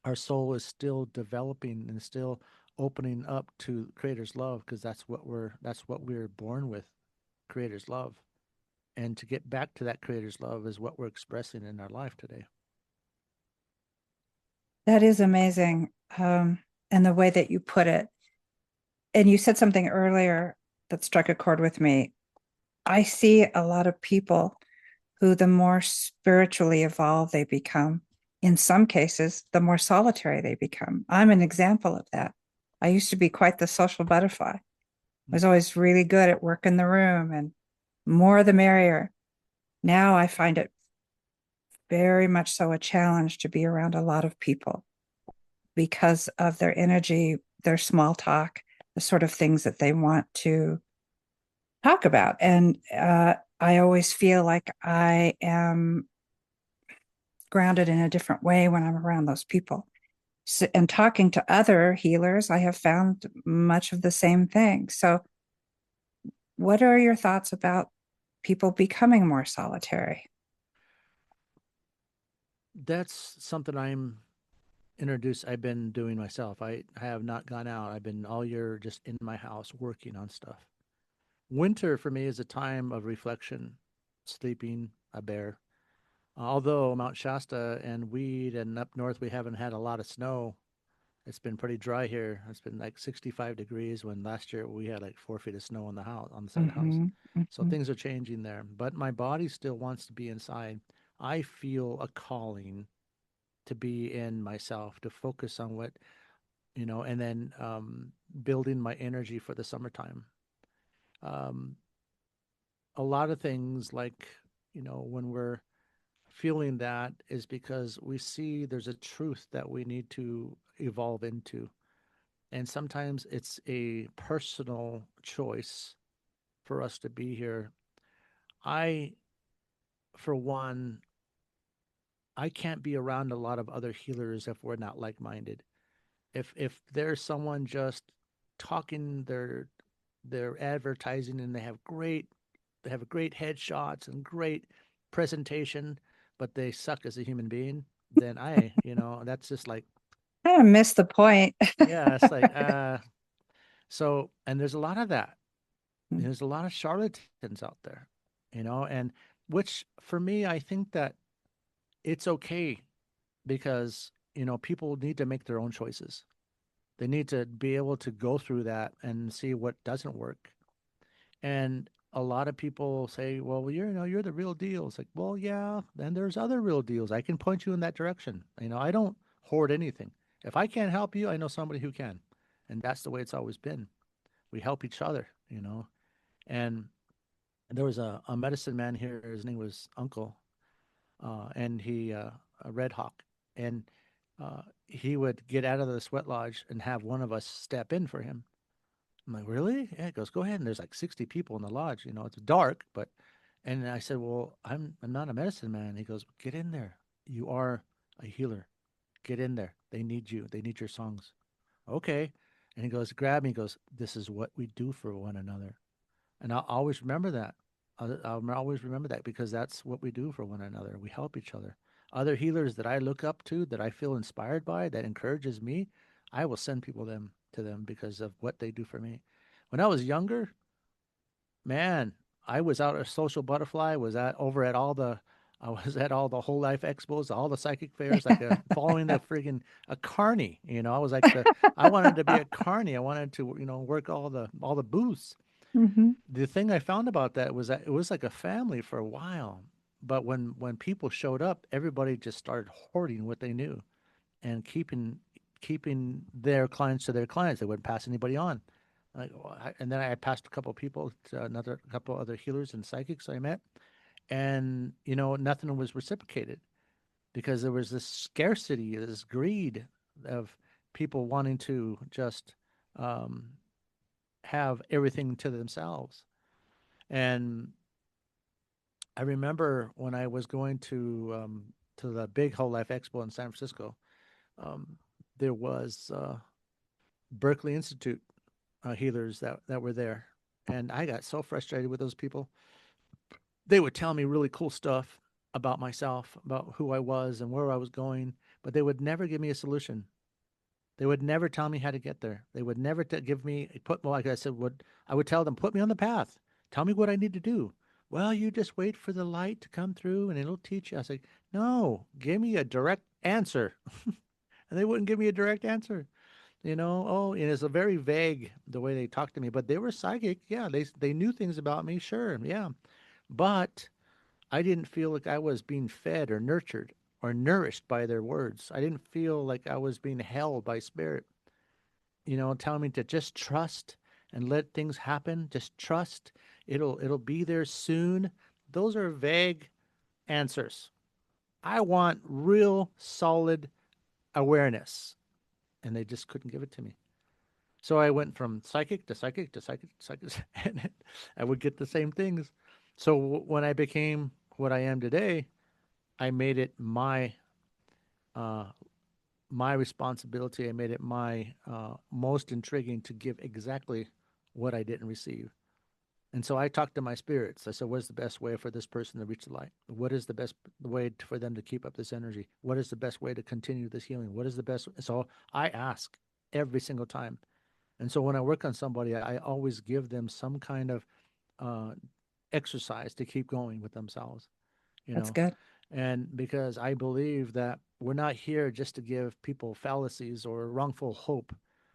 Our soul is still developing and still opening up to Creator's love, because that's what we're born with, Creator's love. And to get back to that Creator's love is what we're expressing in our life today. That is amazing. And the way that you put it. And you said something earlier that struck a chord with me. I see a lot of people who, the more spiritually evolved they become, in some cases, the more solitary they become. I'm an example of that. I used to be quite the social butterfly. I was always really good at working the room, and more the merrier. Now I find it very much so a challenge to be around a lot of people because of their energy, their small talk, the sort of things that they want to talk about. And I always feel like I am grounded in a different way when I'm around those people. So, and talking to other healers, I have found much of the same thing. So, what are your thoughts about people becoming more solitary? That's something I've been doing myself. I have not gone out. I've been all year just in my house working on stuff. Winter for me is a time of reflection, sleeping, a bear. Although Mount Shasta and weed and up north we haven't had a lot of snow. It's been pretty dry here. It's been like 65 degrees when last year we had like 4 feet of snow on the house, on the side of the house. Mm-hmm, So mm-hmm. things are changing there. But my body still wants to be inside. I feel a calling to be in myself, to focus on what, and then building my energy for the summertime. Um, a lot of things like, when we're feeling that is because we see there's a truth that we need to evolve into. And sometimes it's a personal choice for us to be here. I, for one, I can't be around a lot of other healers if we're not like minded. If there's someone just talking their they're advertising and they have great headshots and great presentation, but they suck as a human being, then that's just like, Kind of missed the point. yeah, it's like, so, and there's a lot of that. There's a lot of charlatans out there, and which for me, I think that it's okay because, people need to make their own choices. They need to be able to go through that and see what doesn't work. And a lot of people say, well, you're the real deal. It's like, well, yeah, then there's other real deals. I can point you in that direction. I don't hoard anything. If I can't help you, I know somebody who can. And that's the way it's always been. We help each other. And there was a medicine man here. His name was Uncle, and he a Red Hawk, and he would get out of the sweat lodge and have one of us step in for him. I'm like, really? Yeah, he goes, go ahead. And there's like 60 people in the lodge. It's dark, but, and I said, well, I'm not a medicine man. He goes, get in there. You are a healer. Get in there. They need you. They need your songs. Okay. And he goes, grab me. He goes, this is what we do for one another. And I'll always remember that. I'll always remember that because that's what we do for one another. We help each other. Other healers that I look up to, that I feel inspired by, that encourages me, I will send people them to them because of what they do for me. When I was younger, man, I was out a social butterfly. Was at over at all the, I was at all the whole life expos, all the psychic fairs, like following the friggin' a carny. I was like I wanted to be a carny. I wanted to, work all the booths. Hmm. The thing I found about that was it was like a family for a while. But when people showed up, everybody just started hoarding what they knew and keeping their clients to their clients. They wouldn't pass anybody on. And then I passed a couple of people to another couple of other healers and psychics I met, and nothing was reciprocated because there was this scarcity, this greed of people wanting to just um, have everything to themselves. And I remember when I was going to the big Whole Life Expo in San Francisco, um, there was Berkeley Institute healers that were there, and I got so frustrated with those people. They would tell me really cool stuff about myself, about who I was and where I was going, but they would never give me a solution. They would never tell me how to get there. They would never give me put like I said, would I would tell them, put me on the path. Tell me what I need to do. Well, you just wait for the light to come through and it'll teach you. I was like, no, give me a direct answer. And they wouldn't give me a direct answer. Oh, and it's a very vague the way they talked to me, but they were psychic. Yeah, they knew things about me, sure. Yeah. But I didn't feel like I was being fed or nurtured or nourished by their words. I didn't feel like I was being held by spirit, telling me to just trust and let things happen. Just trust. It'll be there soon. Those are vague answers. I want real solid awareness. And they just couldn't give it to me. So I went from psychic to psychic to psychic to psychic, and I would get the same things. So when I became what I am today, I made it uh, my responsibility. I made it my most intriguing to give exactly what I didn't receive. And so I talked to my spirits. I said, "What is the best way for this person to reach the light? What is the best way for them to keep up this energy? What is the best way to continue this healing? What is the best?" So I ask every single time. And so when I work on somebody, I always give them some kind of uh, exercise to keep going with themselves, you That's know. good. And because I believe that we're not here just to give people fallacies or wrongful hope.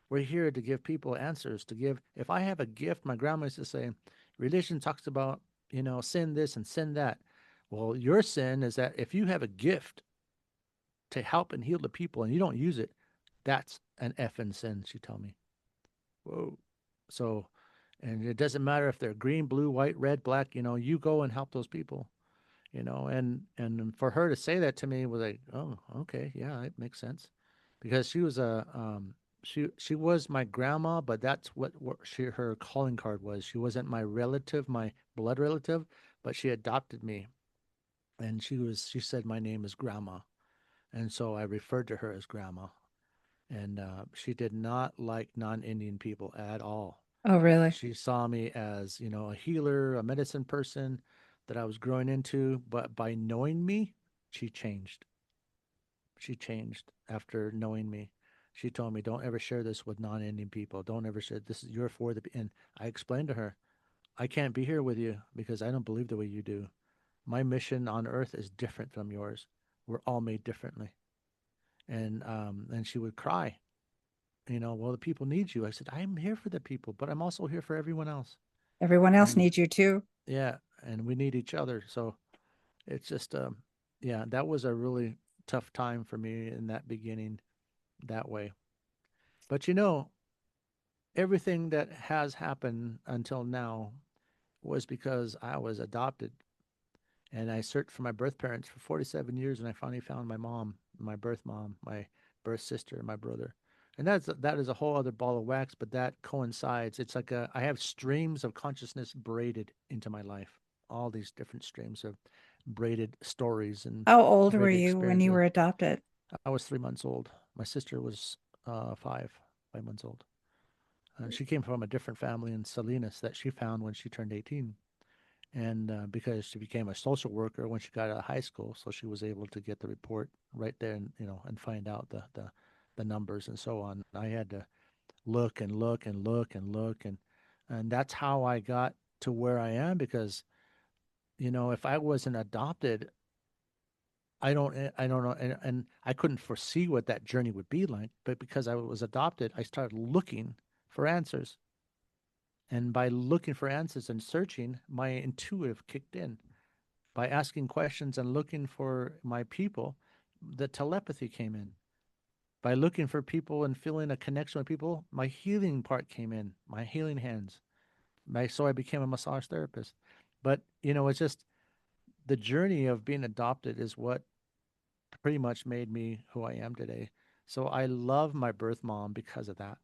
We're here to give people answers, to give, if I have a gift, my grandma used to say, religion talks about, sin this and sin that. Well, your sin is that if you have a gift to help and heal the people and you don't use it, that's an effing sin, she told me. Whoa. So, and it doesn't matter if they're green, blue, white, red, black, you go and help those people, and for her to say that to me was like, oh, okay, yeah, it makes sense, because she was she was my grandma, but that's what her calling card was. She wasn't my relative, my blood relative, but she adopted me, and she said my name is Grandma, and so I referred to her as Grandma, and she did not like non-Indian people at all. Oh, really? She saw me as, a healer, a medicine person that I was growing into, but by knowing me, she changed. She changed after knowing me. She told me, "Don't ever share this with non-Indian people. Don't ever share this. You're for the." And I explained to her, "I can't be here with you because I don't believe the way you do. My mission on Earth is different from yours. We're all made differently." And she would cry. Well, the people need you. I said, "I'm here for the people, but I'm also here for everyone else." Everyone else And needs you too. yeah, and we need each other. So it's just, yeah, that was a really tough time for me in that beginning that way. But everything that has happened until now was because I was adopted. And I searched for my birth parents for 47 years, and I finally found my mom, my birth mom, my birth sister, and my brother. And that is a whole other ball of wax, but that coincides. It's like I have streams of consciousness braided into my life, all these different streams of braided stories and How old were braided you when you experiences. were adopted? I was 3 months old. My sister was 5 months old. She came from a different family in Salinas that she found when she turned 18. And because she became a social worker when she got out of high school, so she was able to get the report right there and and find out the numbers and so on. I had to look and look and look and look and that's how I got to where I am because if I wasn't adopted, I don't know and I couldn't foresee what that journey would be like, but because I was adopted, I started looking for answers. And by looking for answers and searching, my intuitive kicked in. By asking questions and looking for my people, the telepathy came in. By looking for people and feeling a connection with people, my healing part came in, my healing hands. So I became a massage therapist. But, it's just the journey of being adopted is what pretty much made me who I am today. So I love my birth mom because of that,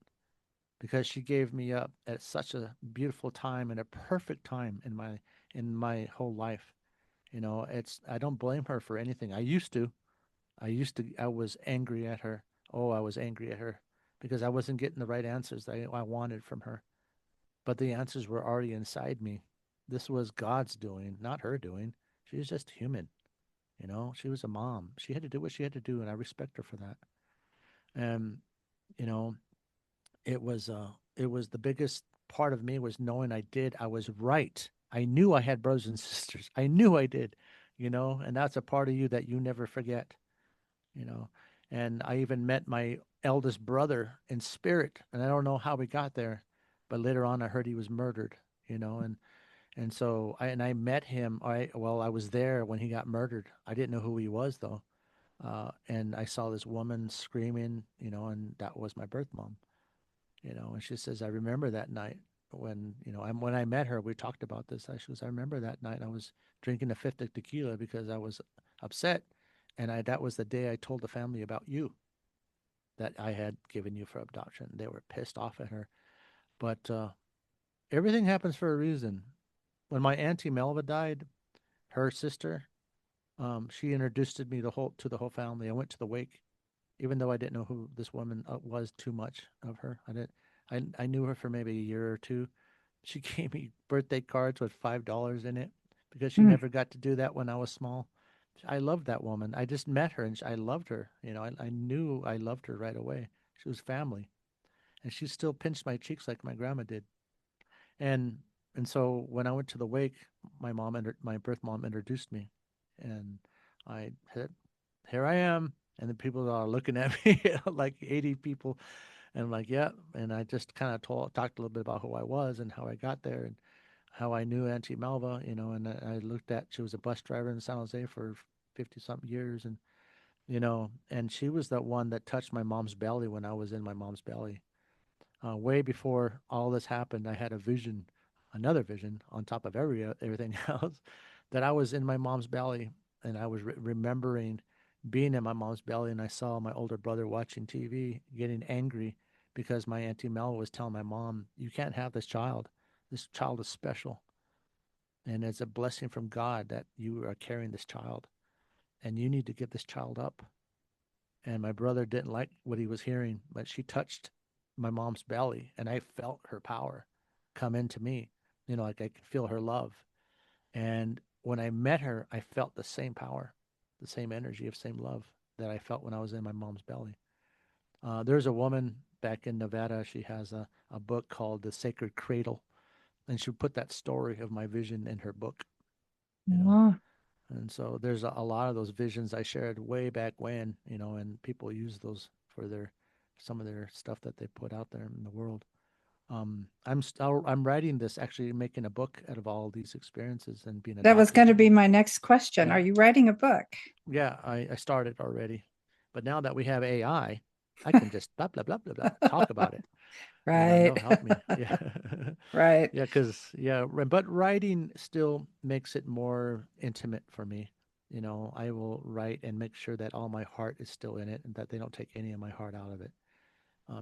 because she gave me up at such a beautiful time and a perfect time in my whole life. It's I don't blame her for anything. I was angry at her. Oh, I was angry at her because I wasn't getting the right answers that I wanted from her. But the answers were already inside me. This was God's doing, not her doing. She was just human. She was a mom. She had to do what she had to do, and I respect her for that. And you know, it was the biggest part of me was knowing I was right. I knew I had brothers and sisters. I knew I did, and that's a part of you that you never forget, you know. And I even met my eldest brother in spirit, and I don't know how we got there, but later on I heard he was murdered, and so I met him. I was there when he got murdered. I didn't know who he was though. And I saw this woman screaming, and that was my birth mom, and she says, I remember that night when, when I met her, we talked about this. She goes, I remember that night I was drinking a fifth of tequila because I was upset. And that was the day I told the family about you, that I had given you for adoption. They were pissed off at her. But everything happens for a reason. When my Auntie Melva died, her sister, she introduced me to the whole family. I went to the wake, even though I didn't know who this woman was too much of her. I didn't. I knew her for maybe a year or two. She gave me birthday cards with $5 in it because she Hmm. never got to do that when I was small. I loved that woman. I just met her and I loved her. I knew I loved her right away. She was family, and she still pinched my cheeks like my grandma did. And and so when I went to the wake, my birth mom introduced me, and I said, "Here I am." And the people are looking at me, like 80 people, and I'm like, "Yeah." And I just kind of talked a little bit about who I was and how I got there and how I knew Auntie Melva, and I looked at she was a bus driver in San Jose for 50 something years, and and she was the one that touched my mom's belly when I was in my mom's belly. Way before all this happened, I had a vision, another vision on top of everything else, that I was in my mom's belly, and I was remembering being in my mom's belly, and I saw my older brother watching TV, getting angry because my Auntie Mel was telling my mom, "You can't have this child. This child is special, and it's a blessing from God that you are carrying this child, and you need to give this child up." And my brother didn't like what he was hearing, but she touched my mom's belly, and I felt her power. come into me. Like I could feel her love. And when I met her, I felt the same power, the same energy of same love that I felt when I was in my mom's belly. There's a woman back in Nevada. She has a book called The Sacred Cradle, and she put that story of my vision in her book, you know. Oh, And so there's a lot of those visions I shared way back when, and people use those for some of their stuff that they put out there in the world. I'm writing this, actually making a book out of all these experiences and being a that was doctor going to today. be my next question. Are Yeah, you writing a book? yeah, I started already, but now that we have I can just blah blah blah blah blah talk about it, and Right. they'll help me. Yeah, Right. yeah, because but writing still makes it more intimate for me. I will write and make sure that all my heart is still in it and that they don't take any of my heart out of it.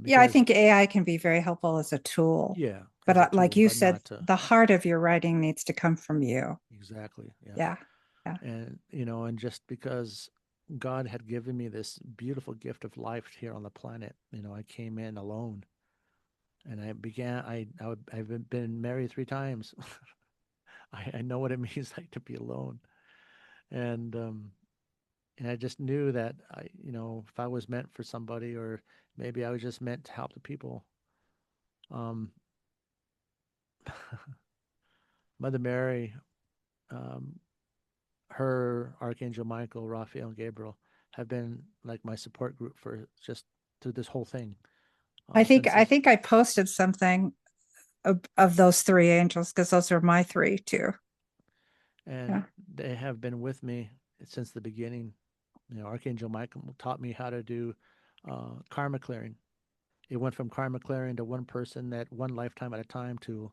Yeah, I Because think AI can be very helpful as a tool. yeah, But as a like tool, you but said, not the heart of your writing needs to come from you. exactly. Yeah. Yeah. Yeah. And and just because God had given me this beautiful gift of life here on the planet, I came in alone, and I've been married 3 times. I know what it means like to be alone, and I just knew that if I was meant for somebody, or maybe I was just meant to help the people. um Mother Mary, um her, Archangel Michael, Raphael, and Gabriel have been like my support group for just through this whole thing. Since I this, think I posted something of those three angels because those are my three too. Yeah. and they have been with me since the beginning. Archangel Michael taught me how to do karma clearing. It went from karma clearing to one person at one lifetime at a time to,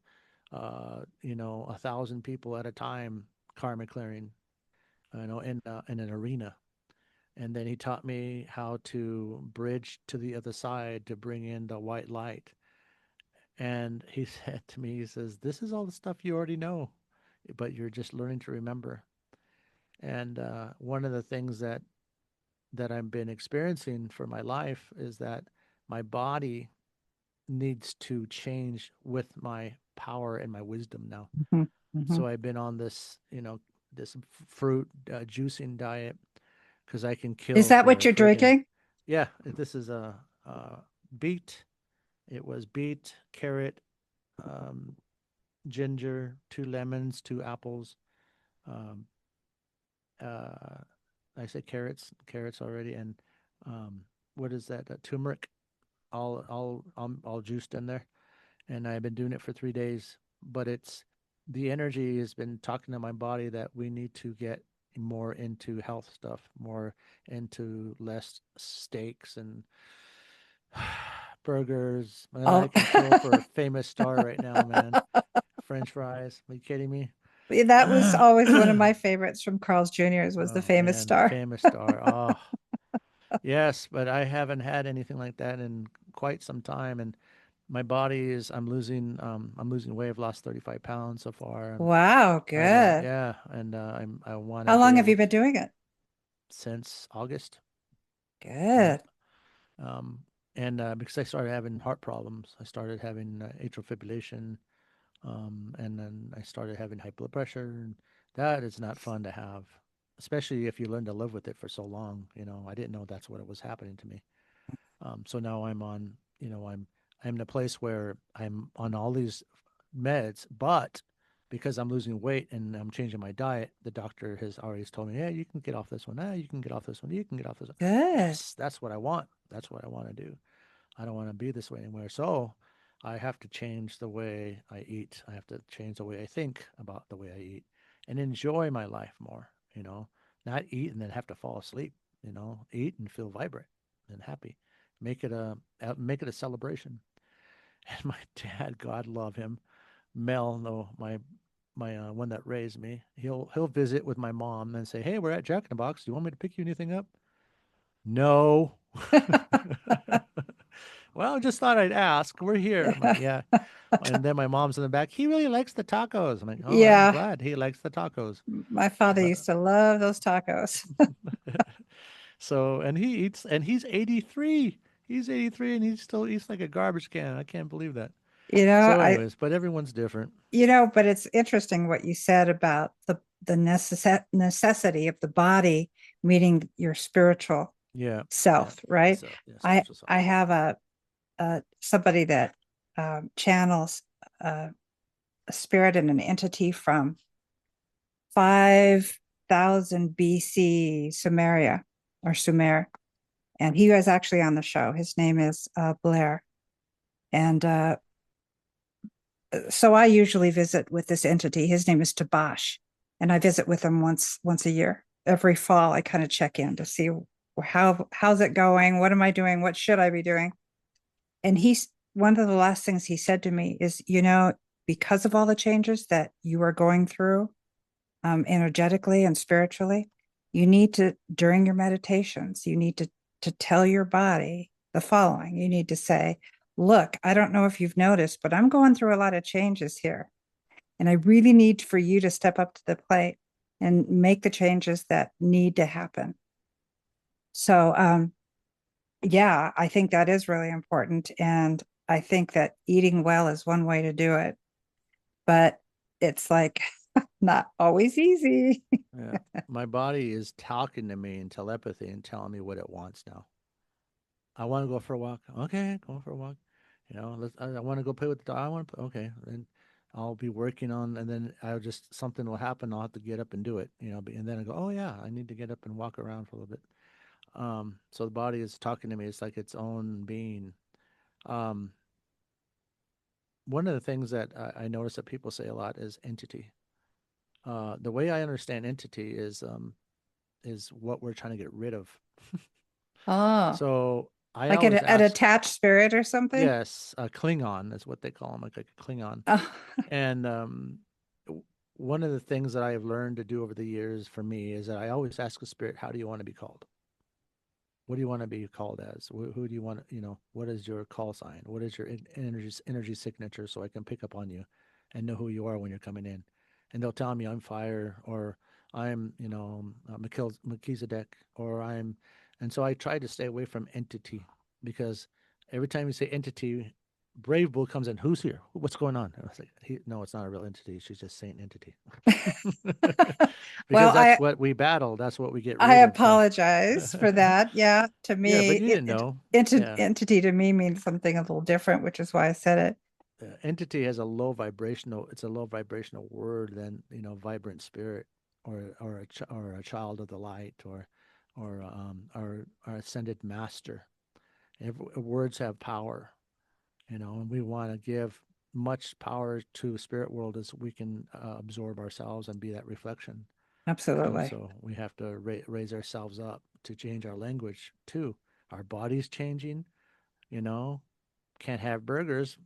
1,000 people at a time karma clearing. In an arena. And then he taught me how to bridge to the other side to bring in the white light. And he said to me, he says, "This is all the stuff you already know, but you're just learning to remember." And one of the things that I've been experiencing for my life is that my body needs to change with my power and my wisdom now. Mhm, mhm. So I've been on this fruit juicing diet because I can Is kill that what for you're friggin' drinking? yeah. This is a beet. It was beet, carrot, um, ginger, 2 lemons, 2 apples. Um, uh, I said carrots already, and um, what is that? Turmeric, all juiced in there. And I've been doing it for 3 days. But it's the energy has been talking to my body that we need to get more into health stuff, more into less steaks and burgers. Man, I Oh, can kill for a famous star right now, man. French fries. Are you kidding me? that was always one of Oh my favorites from Carl's Jr.'s was the famous man, the star. famous star. Oh yes, but I haven't had anything like that in quite some time, and my body is. I'm losing weight. I've lost 35 pounds so far. Wow, good. Yeah, and I want to How be long have you able been doing it? since August. Yeah. Good. Um, and because I started having heart problems, I started having atrial fibrillation, and then I started having high blood pressure, and that is not fun to have, especially if you learn to live with it for so long. I didn't know that's what it was happening to me. So now I'm on, I'm in a place where I'm on all these meds, but because I'm losing weight and I'm changing my diet, the doctor has already told me, yeah, you can get off this one. You can get off this one. You can get off this one. Good. Yes, that's what I want. That's what I want to do. I don't want to be this way anymore. So I have to change the way I eat. I have to change the way I think about the way I eat and enjoy my life more, not eat and then have to fall asleep, eat and feel vibrant and happy. Make it a celebration. And my dad, God love him, Mel, no, my one that raised me, he'll visit with my mom and say, "Hey, we're at Jack in the Box. Do you want me to pick you anything up?" No. Well, just thought I'd ask. We're here. I'm like, yeah. And then my mom's in the back. He really likes the tacos. I'm like, oh, I'm Yeah, glad he likes the tacos. my father But used to love those tacos. so, and he eats, and he's 83. He's 83, and he still eats like a garbage can. I can't believe that. You know, So, I anyways, but everyone's different. but it's interesting what you said about the necessity of the body meeting your spiritual Yeah, yeah. self, The right? self, yeah, I spiritual self. I have somebody that channels a spirit and an entity from 5,000 BC Sumeria or Sumer, and he was actually on the show. His name is Blair, and so I usually visit with this entity. His name is Tabash, and I visit with him once a year. Every fall, I kind of check in to see how's it going, what am I doing, what should I be doing. And he's one of the last things he said to me is, because of all the changes that you are going through, energetically and spiritually, you need to during your meditations, you need to tell your body the following. You need to say, look, I don't know if you've noticed, but I'm going through a lot of changes here. And I really need for you to step up to the plate and make the changes that need to happen. So, yeah, I think that is really important. And I think that eating well is one way to do it, but it's like not always easy. Yeah. My body is talking to me in telepathy and telling me what it wants now. I want to go for a walk. Okay, go for a walk. I want to go play with the dog. I want to. Okay, then I'll be working on, and then I'll just something will happen. I'll have to get up and do it. And then I go, oh yeah, I need to get up and walk around for a little bit. So the body is talking to me. It's like its own being. Um, One of the things that I notice that people say a lot is entity. The way I understand entity is what we're trying to get rid of. Oh, So I like always an ask, attached spirit or something? yes, a Klingon is what they call them, like a Klingon. Oh, And one of the things that I have learned to do over the years for me is that I always ask the spirit, how do you want to be called? What do you want to be called as? Who do you want? What is your call sign? What is your energy signature, so I can pick up on you, and know who you are when you're coming in. And they'll tell me I'm fire, or I'm Melchizedek, or I'm, and so I try to stay away from entity because every time you say entity, Brave Bull comes in. Who's here? What's going on? And I was like, no, it's not a real entity. She's just saying entity. well, Because that's what we battle. That's what we get I rid of. So apologize for that. Yeah, to yeah, me, but you didn't know. Yeah. entity to me means something a little different, which is why I said it. Entity has a low vibrational, it's a low vibrational word than, vibrant spirit, or a child of the light, or ascended master. Words have power, and we want to give much power to spirit world as we can absorb ourselves and be that reflection. Absolutely. So we have to raise ourselves up to change our language too. Our body's changing, you know, can't have burgers,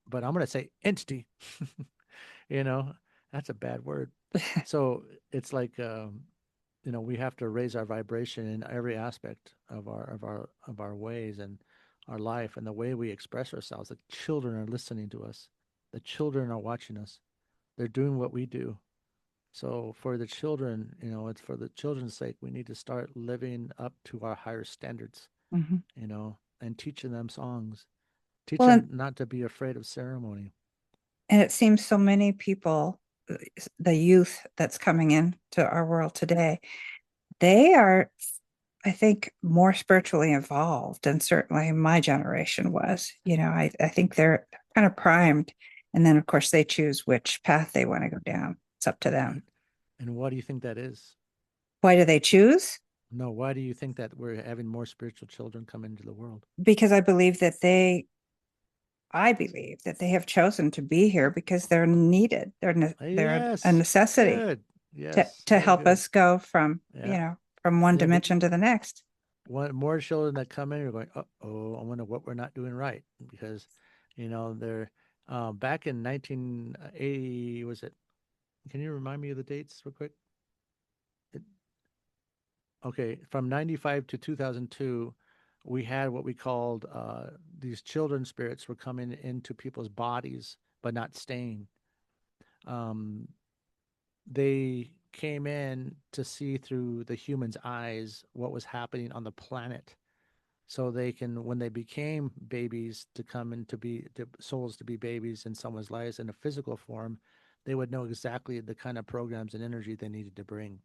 but I'm going to say entity. you know, that's a bad word. So it's like, we have to raise our vibration in every aspect of our ways and our life and the way we express ourselves. The children are listening to us. The children are watching us. They're doing what we do. So for the children, it's for the children's sake, we need to start living up to our higher standards, Mhm. and teaching them songs. Teach Well, them not to be afraid of ceremony. and it seems so many people, the youth that's coming in to our world today, they are, I think, more spiritually involved than certainly my generation was. I think they're kind of primed. And then, of course, they choose which path they want to go down. It's up to them. And why do you think that is? Why do they choose? No, why do you think that we're having more spiritual children come into the world? Because I believe that they have chosen to be here because they're needed. They're a Yes, necessity good. to Yes, to very help good. us go from Yeah, from one yeah. But dimension to the next. more children that come in are going, oh, I wonder what we're not doing right, because, they're back in 1980. Was it? Can you remind me of the dates real quick? It, okay, from 95 to 2002, we had what we called these children spirits were coming into people's bodies, but not staying. Um, they came in to see through the human's eyes what was happening on the planet. so they can, when they became babies, to come into be to souls to be babies in someone's lives in a physical form, they would know exactly the kind of programs and energy they needed to bring.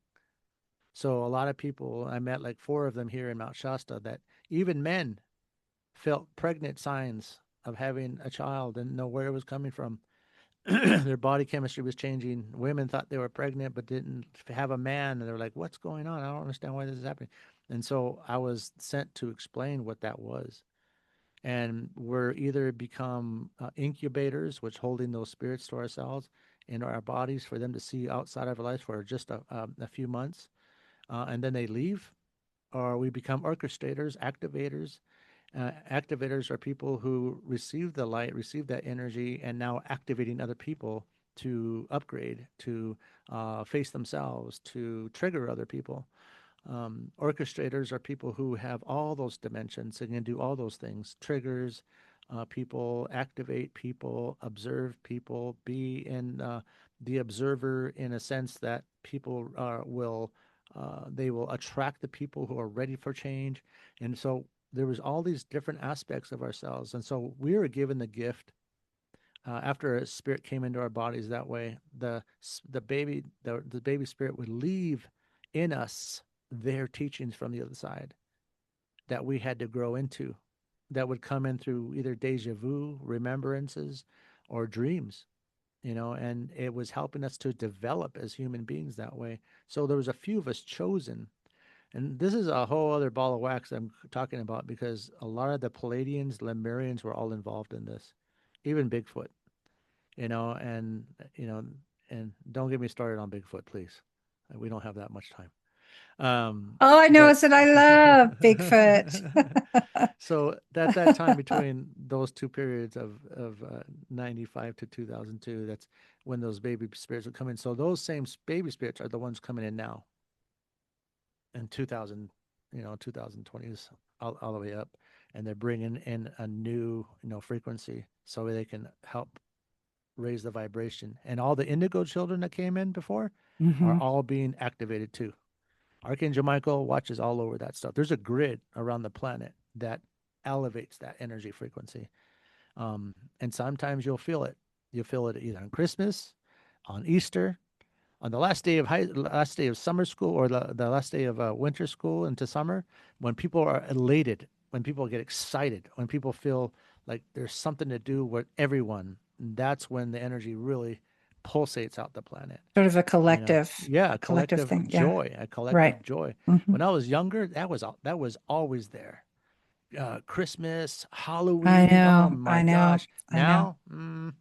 So a lot of people, I met like four of them here in Mount Shasta, that even men felt pregnant signs of having a child and know where it was coming from. Their body chemistry was changing. Women thought they were pregnant but didn't have a man, and they're like, "What's going on? I don't understand why this is happening." And so I was sent to explain what that was. And we're either become incubators, which holding those spirits to ourselves in our bodies for them to see outside of our lives for just a few months, and then they leave, or we become orchestrators, activators. Activators are people who receive the light, receive that energy, and now activating other people to upgrade, to face themselves, to trigger other people. Orchestrators are people who have all those dimensions and can do all those things: triggers people, activate people, observe people, be in the observer, in a sense that people will they will attract the people who are ready for change. And so there was all these different aspects of ourselves, and so we were given the gift after a spirit came into our bodies that way. The baby spirit would leave in us their teachings from the other side that we had to grow into, that would come in through either deja vu, remembrances, or dreams. And it was helping us to develop as human beings that way. So there was a few of us chosen. And this is a whole other ball of wax I'm talking about, because a lot of the Palladians, Lemurians were all involved in this, even Bigfoot. And you know, and don't get me started on Bigfoot, please. We don't have that much time. All I know But is that I love Bigfoot. so at that time between those two periods of 95 to 2002, that's when those baby spirits would come in. So those same baby spirits are the ones coming in now in 2000, 2020s, all the way up, and they're bringing in a new, frequency, so they can help raise the vibration. And all the indigo children that came in before are Hmm. all being activated too. Archangel Michael watches all over that stuff. There's a grid around the planet that elevates that energy frequency. And sometimes you'll feel it. You'll feel it either on Christmas, on Easter, on the last day of summer school, or the last day of winter school into summer, when people are elated, when people get excited, when people feel like there's something to do with everyone. That's when the energy really pulsates out the planet. Sort of Yeah, a collective collective thing. Yeah, joy, a right. collective joy. Hmm. When I was younger, that was always there. Christmas, I Halloween, oh know, my I know, gosh. I know. Now,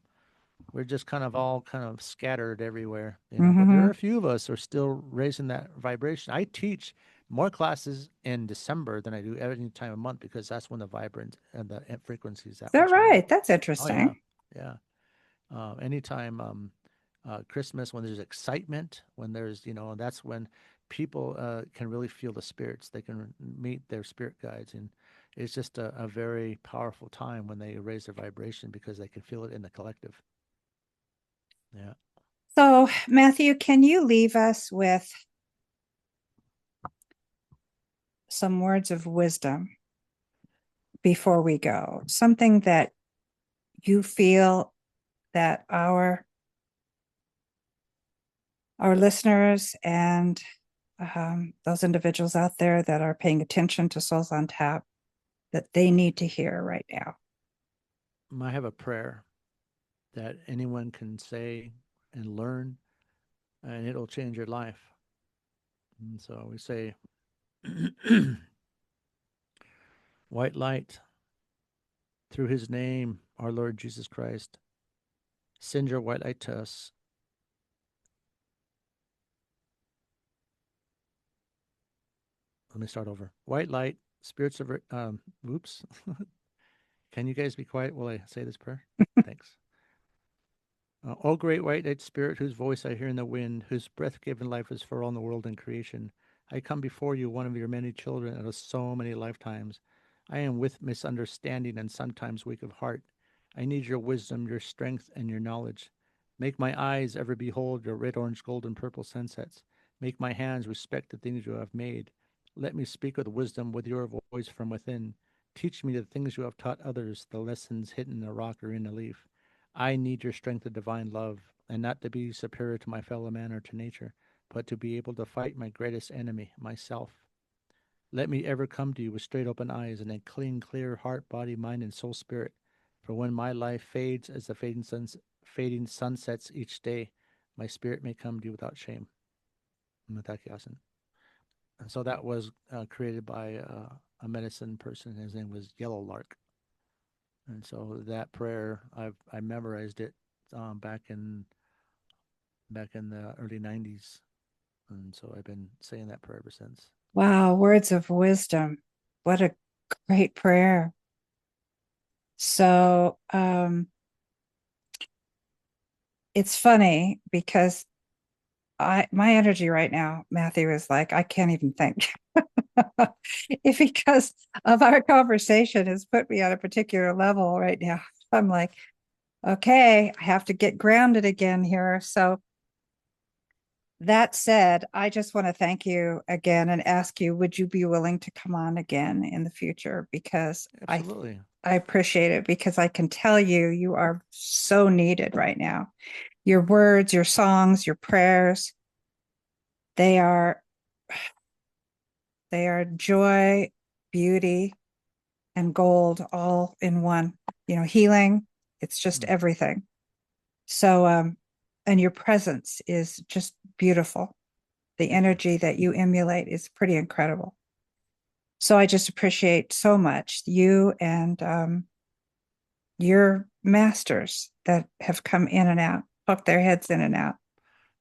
we're just kind of all kind of scattered everywhere, but there are Hmm. a few of us who are still raising that vibration. I teach more classes in December than I do any time of month, because that's when the vibrant and the frequency is Is that that much higher. right? That's Oh yeah, interesting. yeah. Anytime Christmas, when there's excitement, when there's, that's when people can really feel the spirits. They can meet their spirit guides, and it's just a very powerful time when they raise their vibration, because they can feel it in the collective. Yeah. So, Matthew, can you leave us with some words of wisdom before we go? Something that you feel that our listeners and those individuals out there that are paying attention to Souls on Tap, that they need to hear right now. I have a prayer that anyone can say and learn, and it'll change your life. And so we say, white light, through his name, our Lord Jesus Christ, send your white light to us. Let me start over. White light, spirits of, oops. Can you guys be quiet while I say this prayer? Thanks. O great white light spirit, whose voice I hear in the wind, whose breath given life is for all in the world and creation, I come before you, one of your many children out of so many lifetimes. I am with misunderstanding and sometimes weak of heart. I need your wisdom, your strength, and your knowledge. Make my eyes ever behold your red, orange, gold, and purple sunsets. Make my hands respect the things you have made. Let me speak with wisdom with your voice from within. Teach me the things you have taught others, the lessons hidden in a rock or in a leaf. I need your strength of divine love, and not to be superior to my fellow man or to nature, but to be able to fight my greatest enemy, myself. Let me ever come to you with straight open eyes and a clean, clear heart, body, mind, and soul spirit. For when my life fades as the fading sun sets each day, my spirit may come to you without shame. Matakiasan. And so that was created by a medicine person. His name was Yellow Lark. And so that prayer, I memorized it back in the early '90s, and so I've been saying that prayer ever since. Wow, words of wisdom. What a great prayer. So it's funny because my energy right now, Matthew, is like, I can't even think. If because of our conversation has put me on a particular level right now. I'm like, okay, I have to get grounded again here. So that said, I just want to thank you again and ask you, would you be willing to come on again in the future? Because Absolutely. I appreciate it, because I can tell you, you are so needed right now. Your words, your songs, your prayers, they are joy, beauty, and gold all in one. Healing, it's just everything. So and your presence is just beautiful. The energy that you emulate is pretty incredible. So I just appreciate so much you and your masters that have come in and out, poke their heads in and out,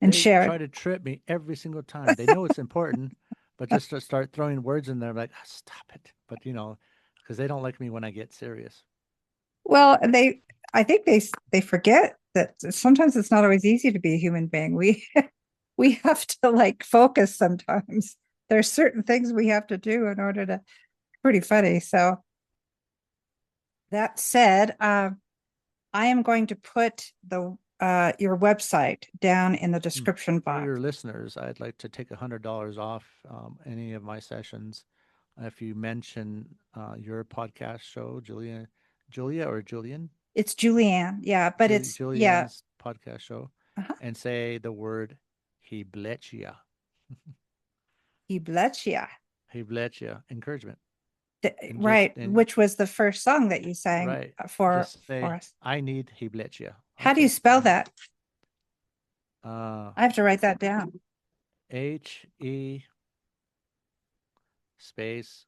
and They share try it. to trip me every single time. They know it's important, but just to start throwing words in there, like, "Ah, stop it." But because they don't like me when I get serious. Well, I think they forget that sometimes it's not always easy to be a human being. We have to like focus sometimes. There's certain things we have to do in order to. Pretty funny. So that said, I am going to put the your website down in the description For box. your listeners, I'd like to take $100 off any of my sessions if you mention your podcast show, Julia or Julian, It's Julianne, yeah, but it's yeah. Julianne's podcast show, Uh-huh. and say the word "blechya." Blechya. Blechya, encouragement, and Right, which was the first song that you sang right, for just say us. I need blechya. How do you spell that? Uh, I have to write that down. HE space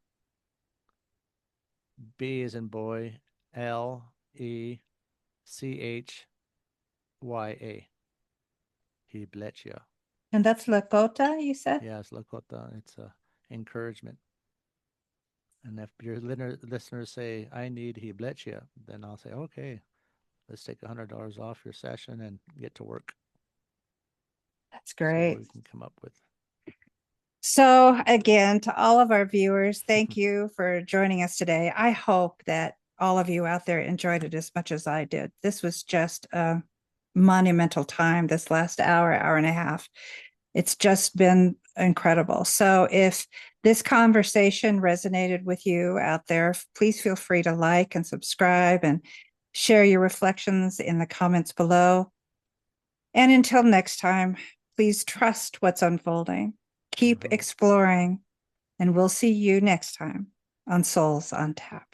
B as in boy, LECHYA. Blechya. And that's Lakota, you said? Yes, Lakota. It's a encouragement. And if your listeners say, I need blechya, then I'll say, okay, let's take $100 off your session and get to work. That's See what great. we can come up with. So again, to all of our viewers, thank you for joining us today. I hope that all of you out there enjoyed it as much as I did. This was just a monumental time, this last hour, hour and a half. It's just been incredible. So if this conversation resonated with you out there, please feel free to like and subscribe and share your reflections in the comments below. And until next time, please trust what's unfolding. Keep exploring, and we'll see you next time on Souls on Tap.